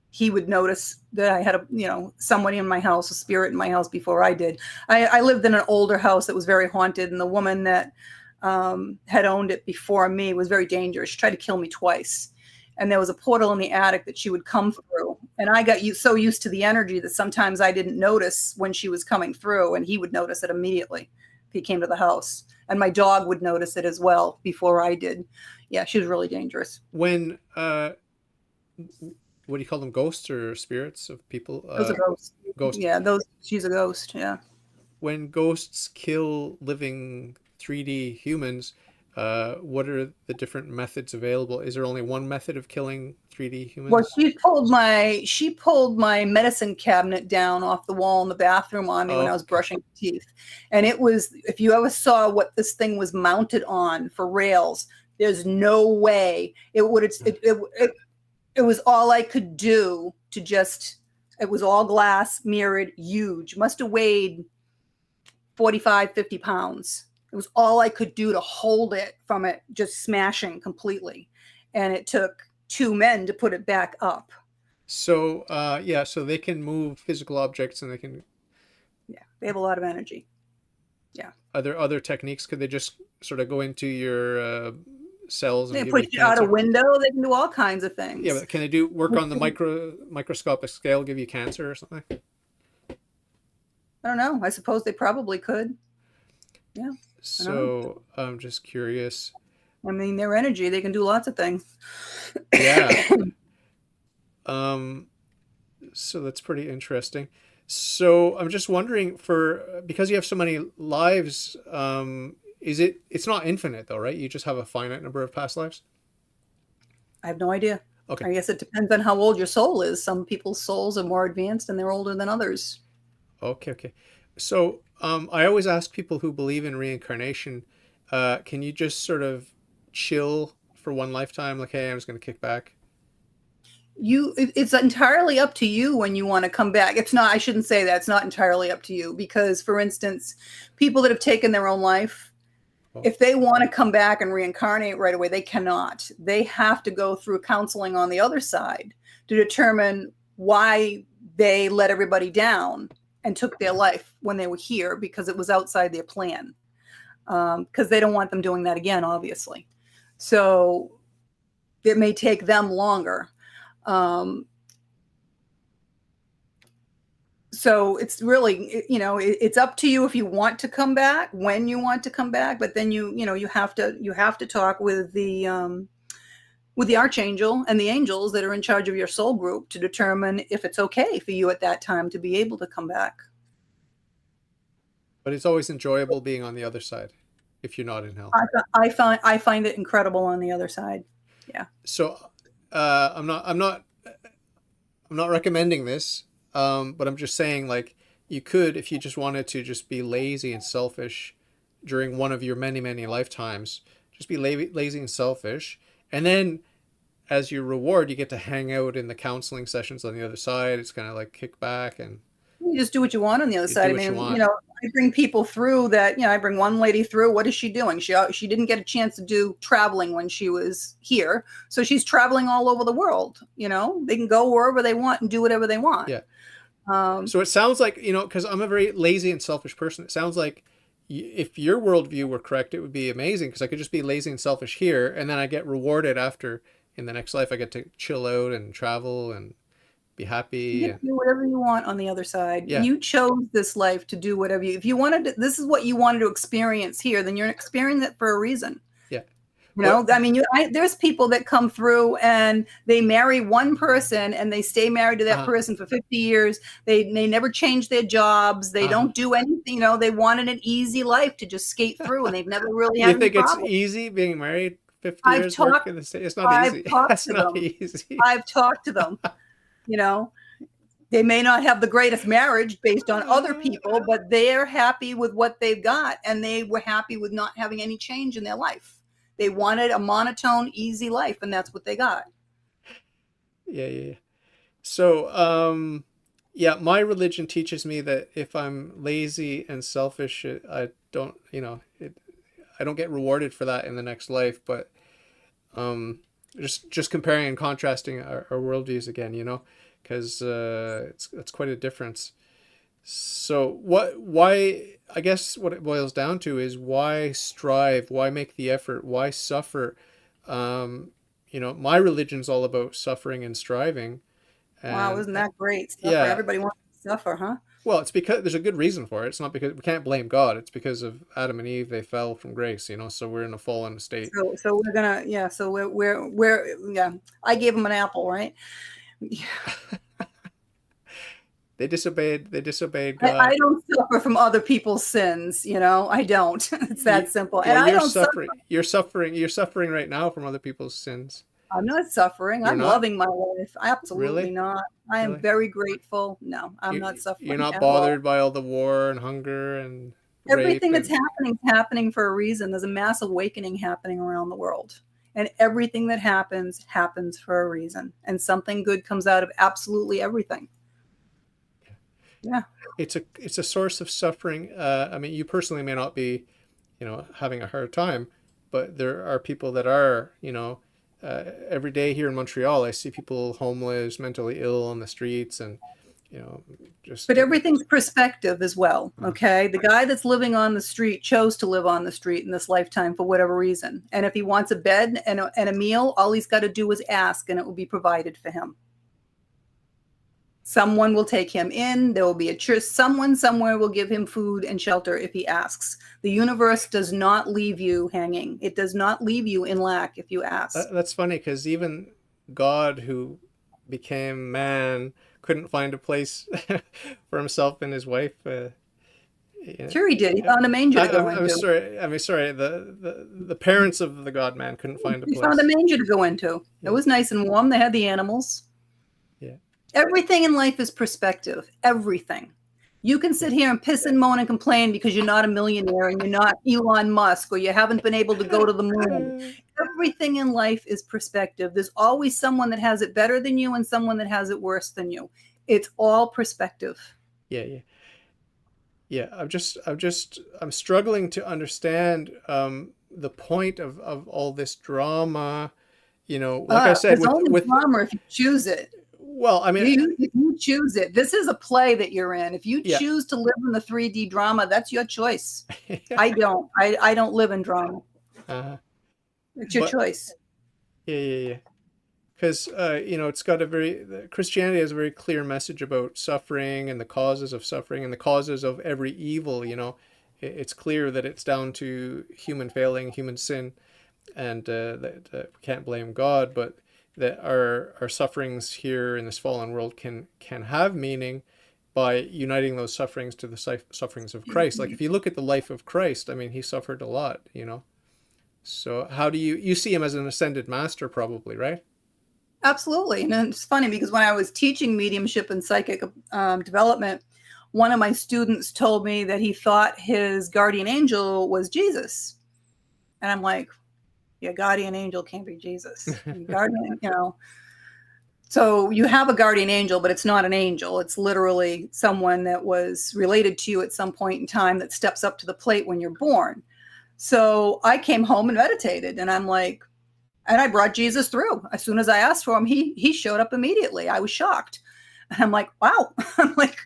he would notice that I had somebody in my house, a spirit in my house before I did. I lived in an older house that was very haunted, and the woman that had owned it before me was very dangerous. She tried to kill me twice. And there was a portal in the attic that she would come through. And I got so used to the energy that sometimes I didn't notice when she was coming through, and he would notice it immediately if he came to the house. And my dog would notice it as well before I did. Yeah, she was really dangerous. When, what do you call them? Ghosts or spirits of people? Those are ghosts. Ghosts. Yeah, she's a ghost, yeah. When ghosts kill living 3D humans, what are the different methods available? Is there only one method of killing 3D humans? Well, she pulled my medicine cabinet down off the wall in the bathroom on me when I was brushing teeth. And it was, if you ever saw what this thing was mounted on for rails, there's no way it was all I could do to just, it was all glass, mirrored, huge. Must have weighed 45, 50 pounds. It was all I could do to hold it from it just smashing completely. And it took 2 men to put it back up. So, so they can move physical objects, and they can... Yeah, they have a lot of energy. Yeah. Are there other techniques? Could they just sort of go into your cells and they give push you you out a cancer? window. They can do all kinds of things. Yeah, but can they do work on the microscopic scale, give you cancer or something? I don't know. I suppose they probably could. Yeah. So I'm just curious. I mean, their energy, they can do lots of things. Yeah. So that's pretty interesting. So I'm just wondering, because you have so many lives Is it? It's not infinite though, right? You just have a finite number of past lives. I have no idea. Okay. I guess it depends on how old your soul is. Some people's souls are more advanced and they're older than others. Okay. Okay. So I always ask people who believe in reincarnation, can you just sort of chill for one lifetime? Like, hey, I'm just going to kick back. It's entirely up to you when you want to come back. It's not, I shouldn't say that. It's not entirely up to you because, for instance, people that have taken their own life, Oh, if they want to come back and reincarnate right away, they cannot. They have to go through counseling on the other side to determine why they let everybody down and took their life when they were here because it was outside their plan. Because they don't want them doing that again, obviously. So it may take them longer. Um, so it's really, it's up to you if you want to come back, when you want to come back, but then you have to talk with the archangel and the angels that are in charge of your soul group to determine if it's okay for you at that time to be able to come back. but it's always enjoyable being on the other side if you're not in hell. I find it incredible on the other side. Yeah. So I'm not recommending this, but I'm just saying, like, you could, if you just wanted to just be lazy and selfish during one of your many, many lifetimes, just be lazy and selfish. And then as your reward, you get to hang out in the counseling sessions on the other side. It's kind of like kick back and You just do what you want on the other you side. do I what you mean, want. I bring people through that. I bring one lady through. What is she doing? She didn't get a chance to do traveling when she was here, so she's traveling all over the world. They can go wherever they want and do whatever they want. Yeah. Um, So it sounds like, because I'm a very lazy and selfish person, it sounds like if your worldview were correct, it would be amazing because I could just be lazy and selfish here, and then I get rewarded after in the next life. I get to chill out and travel and be you happy get and to do whatever you want on the other side. yeah, You chose this life to do whatever if you wanted to, this is what you wanted to experience here, then you're experiencing it for a reason. yeah. What? I mean, there's people that come through and they marry one person and they stay married to that Uh, person for 50 years. They never change their jobs. They uh, don't do anything. They wanted an easy life to just skate through and they've never really you had any think it's problems. easy being married 50 I've years, work talked, in the state? It's not I've easy. talked That's to not them. easy. I've talked to them, you know, they may not have the greatest marriage based on other people, but they're happy with what they've got. And they were happy with not having any change in their life. They wanted a monotone, easy life, and that's what they got. Yeah, yeah, yeah. So, yeah, my religion teaches me that if I'm lazy and selfish, I don't, I don't get rewarded for that in the next life. But um, just comparing and contrasting our worldviews again, because it's quite a difference. So why, I guess what it boils down to is why strive, why make the effort, why suffer? Um, my religion's all about suffering and striving, Wow, and isn't that great? Suffer. yeah, Everybody wants to suffer, huh? well, it's because there's a good reason for it. It's not because we can't blame God. It's because of Adam and Eve. They fell from grace, so we're in a fallen state. So we're gonna, yeah. So yeah. I gave them an apple, right? They disobeyed I God. don't suffer from other people's sins. I don't. It's that simple. And Well, I you're don't suffer. suffering. You're suffering right now from other people's sins. I'm not suffering. You're I'm not? loving my life. Absolutely Really? not. I am Really? very grateful. No, I'm not You're suffering not at all. bothered by all the war and hunger and rape Everything that's and happening is happening for a reason. There's a mass awakening happening around the world. And everything that happens for a reason. And something good comes out of absolutely everything. Yeah. it's a source of suffering. I mean, you personally may not be, having a hard time, but there are people that are, every day here in Montreal, I see people homeless, mentally ill on the streets, and you know, just But everything's perspective as well. uh, Okay. The guy that's living on the street chose to live on the street in this lifetime for whatever reason. And if he wants a bed and a meal, all he's got to do is ask and it will be provided for him. Someone will take him in. There will be a church. Someone somewhere will give him food and shelter if he asks. The universe does not leave you hanging. It does not leave you in lack if you ask. that's funny because even God, who became man, couldn't find a place for himself and his wife Yeah. Sure, he did. He Yeah. found a manger to go I'm into. sorry. I mean, sorry. The parents of the God Man couldn't find a He found a place. manger to go into. It Yeah. was nice and warm. They had the animals. Yeah. Everything in life is perspective. Everything. You can sit here and piss and moan and complain because you're not a millionaire and you're not Elon Musk or you haven't been able to go to the moon. Everything in life is perspective. There's always someone that has it better than you and someone that has it worse than you. It's all perspective. Yeah. Yeah. Yeah. I'm struggling to understand the point of all this drama. You know, like I said, There's only with drama if you choose it. well, I mean, If you choose it, this is a play that you're in. If you yeah. choose to live in the 3D drama, that's your choice. I don't. I don't live in drama. uh, It's your but choice. yeah, yeah, yeah. Because you know, it's got a very Christianity has a very clear message about suffering and the causes of suffering and the causes of every evil. You know, it's clear that it's down to human failing, human sin, and that we can't blame God, but that our sufferings here in this fallen world can have meaning by uniting those sufferings to the sufferings of Christ. Like if you look at the life of Christ, I mean, he suffered a lot. You know, so how do you see him as an ascended master, probably, right? Absolutely. And it's funny because when I was teaching mediumship and psychic development, one of my students told me that he thought his guardian angel was Jesus. And I'm like, your guardian angel can't be Jesus. Your guardian, you know. So you have a guardian angel, but it's not an angel. It's literally someone that was related to you at some point in time that steps up to the plate when you're born. So I came home and meditated, and I'm like, and I brought Jesus through. As soon as I asked for him, he showed up immediately. I was shocked. And I'm like, wow. I'm like,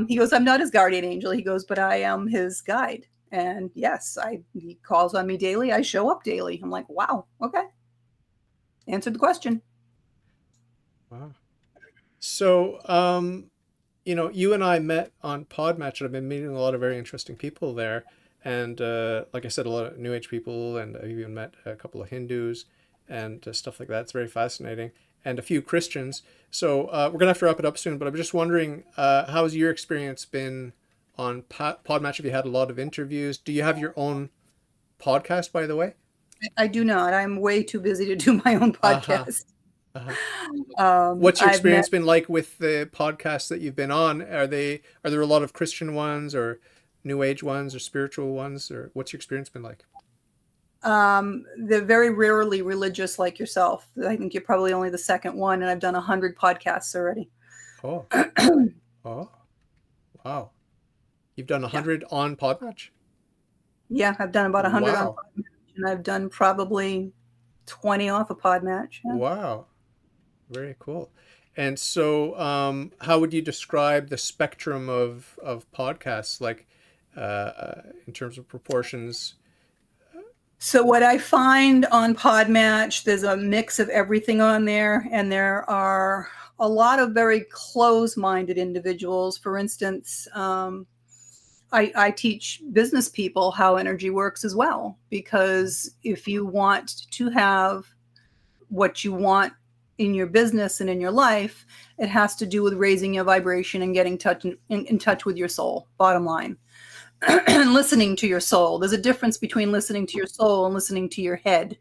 he goes, I'm not his guardian angel. He goes, but I am his guide. And yes, he calls on me daily. I show up daily. I'm like, wow, okay. Answered the question. Wow. So, you know, you and I met on Podmatch, and I've been meeting a lot of very interesting people there. And like I said, a lot of New Age people, and I've even met a couple of Hindus and stuff like that. It's very fascinating. And a few Christians. So we're going to have to wrap it up soon, but I'm just wondering, how's your experience been on Podmatch? Have you had a lot of interviews? Do you have your own podcast, by the way? I do not. I'm way too busy to do my own Uh-huh. podcast. Uh-huh. What's your I've met experience been like with the podcasts that you've been on? Are there a lot of Christian ones or New Age ones or spiritual ones, or what's your experience been like? they're very rarely religious like yourself. I think you're probably only the second one, and I've done 100 podcasts already. Oh, oh, wow! You've done Yeah. 100 on Podmatch? Yeah, I've done about 100 on Wow, Podmatch, and I've done probably 20 off of Podmatch. Yeah. wow, very cool. And so, how would you describe the spectrum of podcasts, like in terms of proportions? So what I find on Podmatch, there's a mix of everything on there, and there are a lot of very close-minded individuals. For instance, I teach business people how energy works as well, because if you want to have what you want in your business and in your life, it has to do with raising your vibration and getting in touch with your soul, bottom line. And listening to your soul. There's a difference between listening to your soul and listening to your head.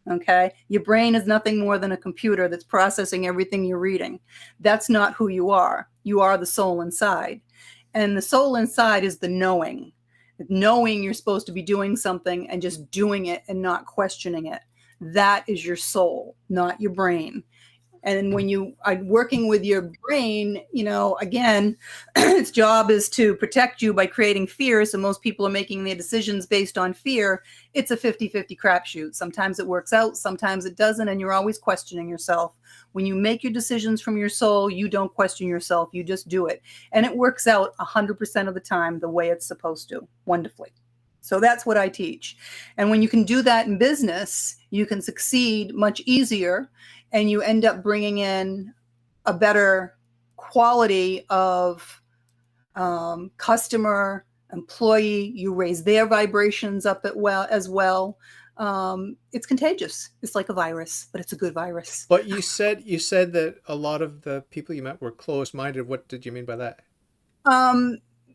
Okay. Your brain is nothing more than a computer that's processing everything you're reading. That's not who you are. You are the soul inside. And the soul inside is the knowing. Knowing you're supposed to be doing something and just doing it and not questioning it. That is your soul, not your brain. And when you are working with your brain, again, its job is to protect you by creating fear. So most people are making their decisions based on fear. It's a 50-50 crapshoot. Sometimes it works out, sometimes it doesn't, and you're always questioning yourself. When you make your decisions from your soul, you don't question yourself, you just do it. And it works out 100% of the time the way it's supposed to, wonderfully. So that's what I teach. And when you can do that in business, you can succeed much easier, and you end up bringing in a better quality of customer, employee. You raise their vibrations up as well. It's contagious. It's like a virus, but it's a good virus. But you said that a lot of the people you met were closed-minded. What did you mean by that?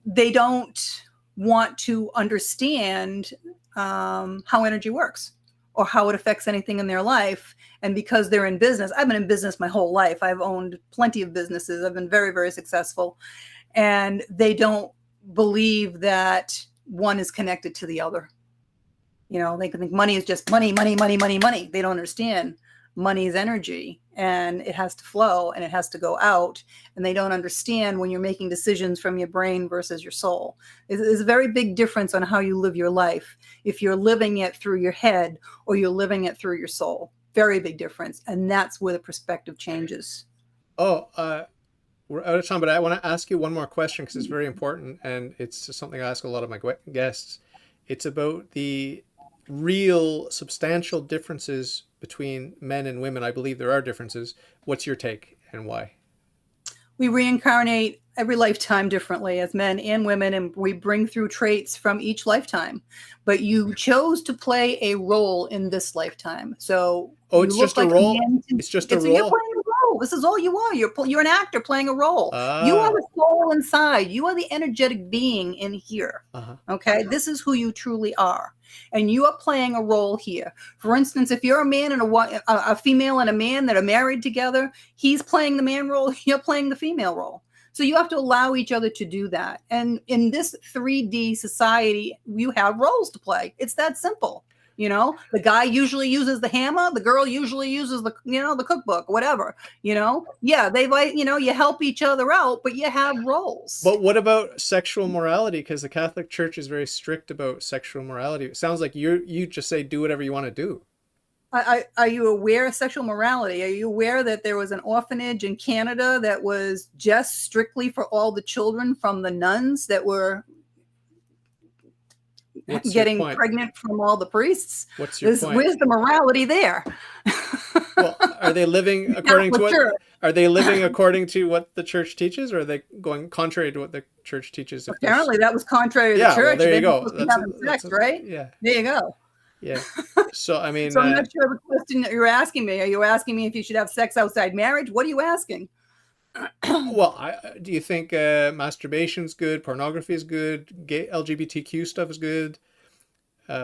they don't want to understand how energy works or how it affects anything in their life. And because they're in business, I've been in business my whole life. I've owned plenty of businesses. I've been very, very successful. And they don't believe that one is connected to the other. You know, they can think money is just money, money, money, money, money. They don't understand money is energy, and it has to flow and it has to go out. And they don't understand when you're making decisions from your brain versus your soul. There's a very big difference on how you live your life. If you're living it through your head or you're living it through your soul, very big difference. And that's where the perspective changes. Oh, we're out of time, but I want to ask you one more question because it's very important, and it's something I ask a lot of my guests. It's about the real substantial differences between men and women. I believe there are differences. What's your take and why? We reincarnate every lifetime differently as men and women, and we bring through traits from each lifetime. But you chose to play a role in this lifetime. So oh, it's just a role. It's just a role. You're playing a role. This is all you are. You're an actor playing a role. You are the soul inside. You are the energetic being in here. Okay, this is who you truly are, and you are playing a role here. For instance, if you're a man and a female and a man that are married together, he's playing the man role. You're playing the female role. So you have to allow each other to do that. And in this 3D society, you have roles to play. It's that simple. You know, the guy usually uses the hammer. The girl usually uses the cookbook, whatever, Yeah, you help each other out, but you have roles. But what about sexual morality? Because the Catholic Church is very strict about sexual morality. It sounds like you just say, do whatever you want to do. Are you aware of sexual morality? Are you aware that there was an orphanage in Canada that was just strictly for all the children from the nuns that were getting pregnant from all the priests? What's your point? Where's the morality there? Well, are they living according to what? Are they living according to what the church teaches, or are they going contrary to what the church teaches? Apparently, that was contrary to the church. Well, there you go. That's right. Yeah. There you go. Yeah. So I mean, so I'm not sure the question that you're asking me. Are you asking me if you should have sex outside marriage? What are you asking? Well, do you think masturbation's good? Pornography is good? Gay LGBTQ stuff is good?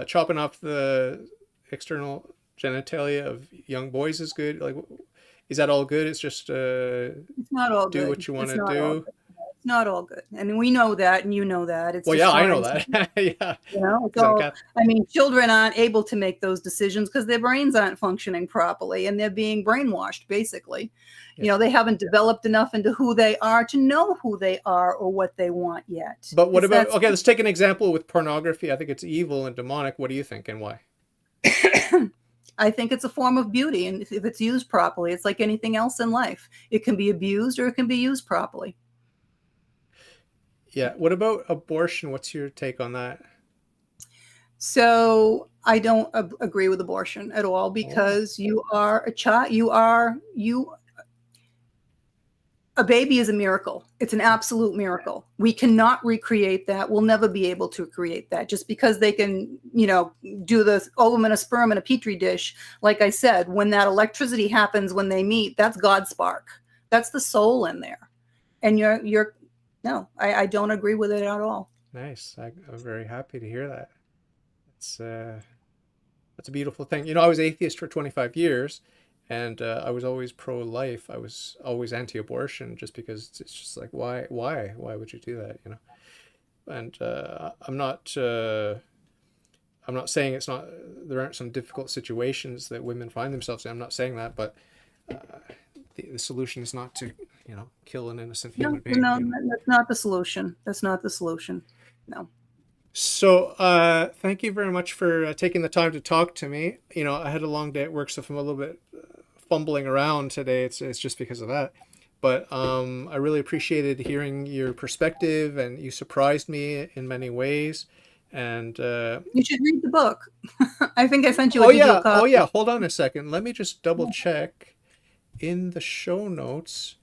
Chopping off the external genitalia of young boys is good? Like, is that all good? It's just it's not all do good. What you want to do. It's not all good, and we know that, and you know that. It's I know that. Yeah. I mean, children aren't able to make those decisions because their brains aren't functioning properly, and they're being brainwashed, basically. Yeah. They haven't developed enough into who they are to know who they are or what they want yet. But what about, okay, let's take an example with pornography. I think it's evil and demonic. What do you think and why? I think it's a form of beauty, and if it's used properly, it's like anything else in life. It can be abused or it can be used properly. Yeah. What about abortion? What's your take on that? So I don't agree with abortion at all because you are a child. A baby is a miracle. It's an absolute miracle. We cannot recreate that. We'll never be able to create that just because they can, do the ovum and a sperm in a petri dish. Like I said, when that electricity happens, when they meet, that's God's spark. That's the soul in there. And no, I don't agree with it at all. Nice. I'm very happy to hear that. That's a beautiful thing. I was atheist for 25 years, and I was always pro-life. I was always anti-abortion just because it's just like, why would you do that? And I'm not saying there aren't some difficult situations that women find themselves in. I'm not saying that, but the solution is not to, kill an innocent human being. No, that's not the solution. That's not the solution. No. So thank you very much for taking the time to talk to me. I had a long day at work, so if I'm a little bit fumbling around today, it's just because of that. But I really appreciated hearing your perspective, and you surprised me in many ways. And you should read the book. I think I sent you a digital copy. Oh yeah, hold on a second. Let me just double check. In the show notes,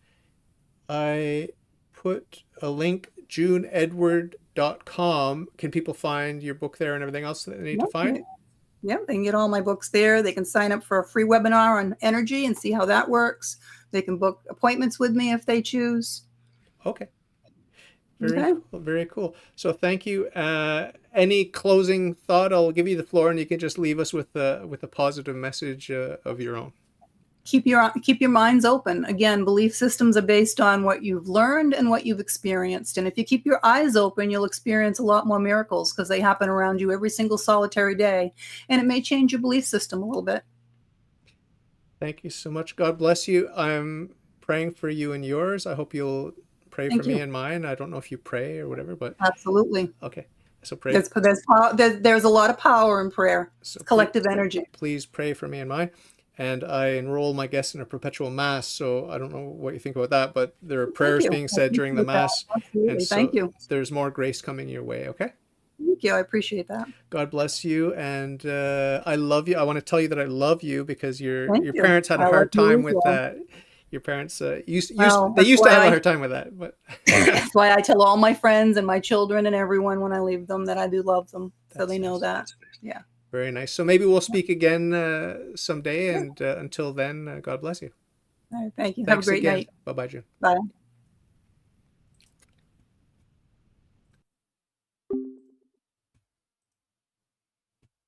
I put a link, juneedward.com. Can people find your book there and everything else that they need to find? Yeah, they can get all my books there. They can sign up for a free webinar on energy and see how that works. They can book appointments with me if they choose. Okay. Very Okay. cool. Very cool. So thank you. Any closing thought? I'll give you the floor, and you can just leave us with a positive message of your own. Keep your minds open. Again, belief systems are based on what you've learned and what you've experienced. And if you keep your eyes open, you'll experience a lot more miracles because they happen around you every single solitary day. And it may change your belief system a little bit. Thank you so much. God bless you. I'm praying for you and yours. I hope you'll pray for Thank me you. and mine. I don't know if you pray or whatever, but Absolutely. okay. So pray. There's a lot of power in prayer. So It's collective energy. please pray for me and mine. And I enroll my guests in a perpetual mass. So I don't know what you think about that, but there are Thank prayers you. being I said during the appreciate that. mass. And Absolutely. Thank so you. there's more grace coming your way. Okay. Thank you. I appreciate that. God bless you. And I love you. I want to tell you that I love you because Thank your you. parents had a I love hard you time as with well. that. Your parents Well, they used to have a hard time with that, but that's why I tell all my friends and my children and everyone when I leave them that I do love them, so they know nice. that. Yeah. Very nice. So maybe we'll speak again someday. Sure. And until then, God bless you. All right. Thank you. Have a Thanks great again. night. Bye bye, June. Bye.